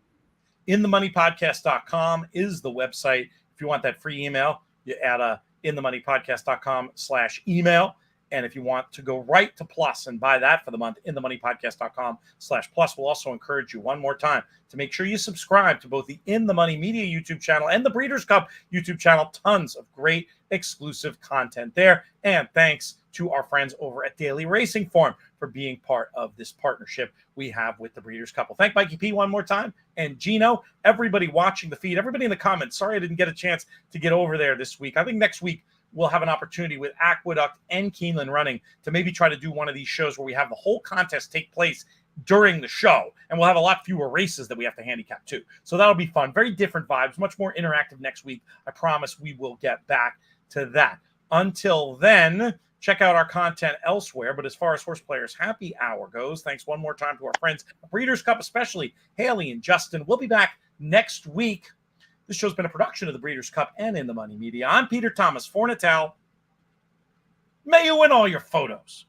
Inthemoneypodcast.com is the website. If you want that free email, you add inthemoneypodcast.com/email. And if you want to go right to Plus and buy that for the month, inthemoneypodcast.com/plus. We'll also encourage you one more time to make sure you subscribe to both the In the Money Media YouTube channel and the Breeders' Cup YouTube channel. Tons of great exclusive content there. And thanks to our friends over at Daily Racing Form for being part of this partnership we have with the Breeders' Cup. We'll thank Mikey P one more time, and Gino, everybody watching the feed, everybody in the comments. Sorry I didn't get a chance to get over there this week. I think next week we'll have an opportunity with Aqueduct and Keeneland running to maybe try to do one of these shows where we have the whole contest take place during the show, and we'll have a lot fewer races that we have to handicap too. So that'll be fun. Very different vibes, much more interactive next week. I promise we will get back to that. Until then, check out our content elsewhere. But as far as Horse Players Happy Hour goes, thanks one more time to our friends at Breeders' Cup, especially Haley and Justin. We'll be back next week. This show's been a production of the Breeders' Cup and In the Money Media. I'm Peter Thomas for Natal. May you win all your photos.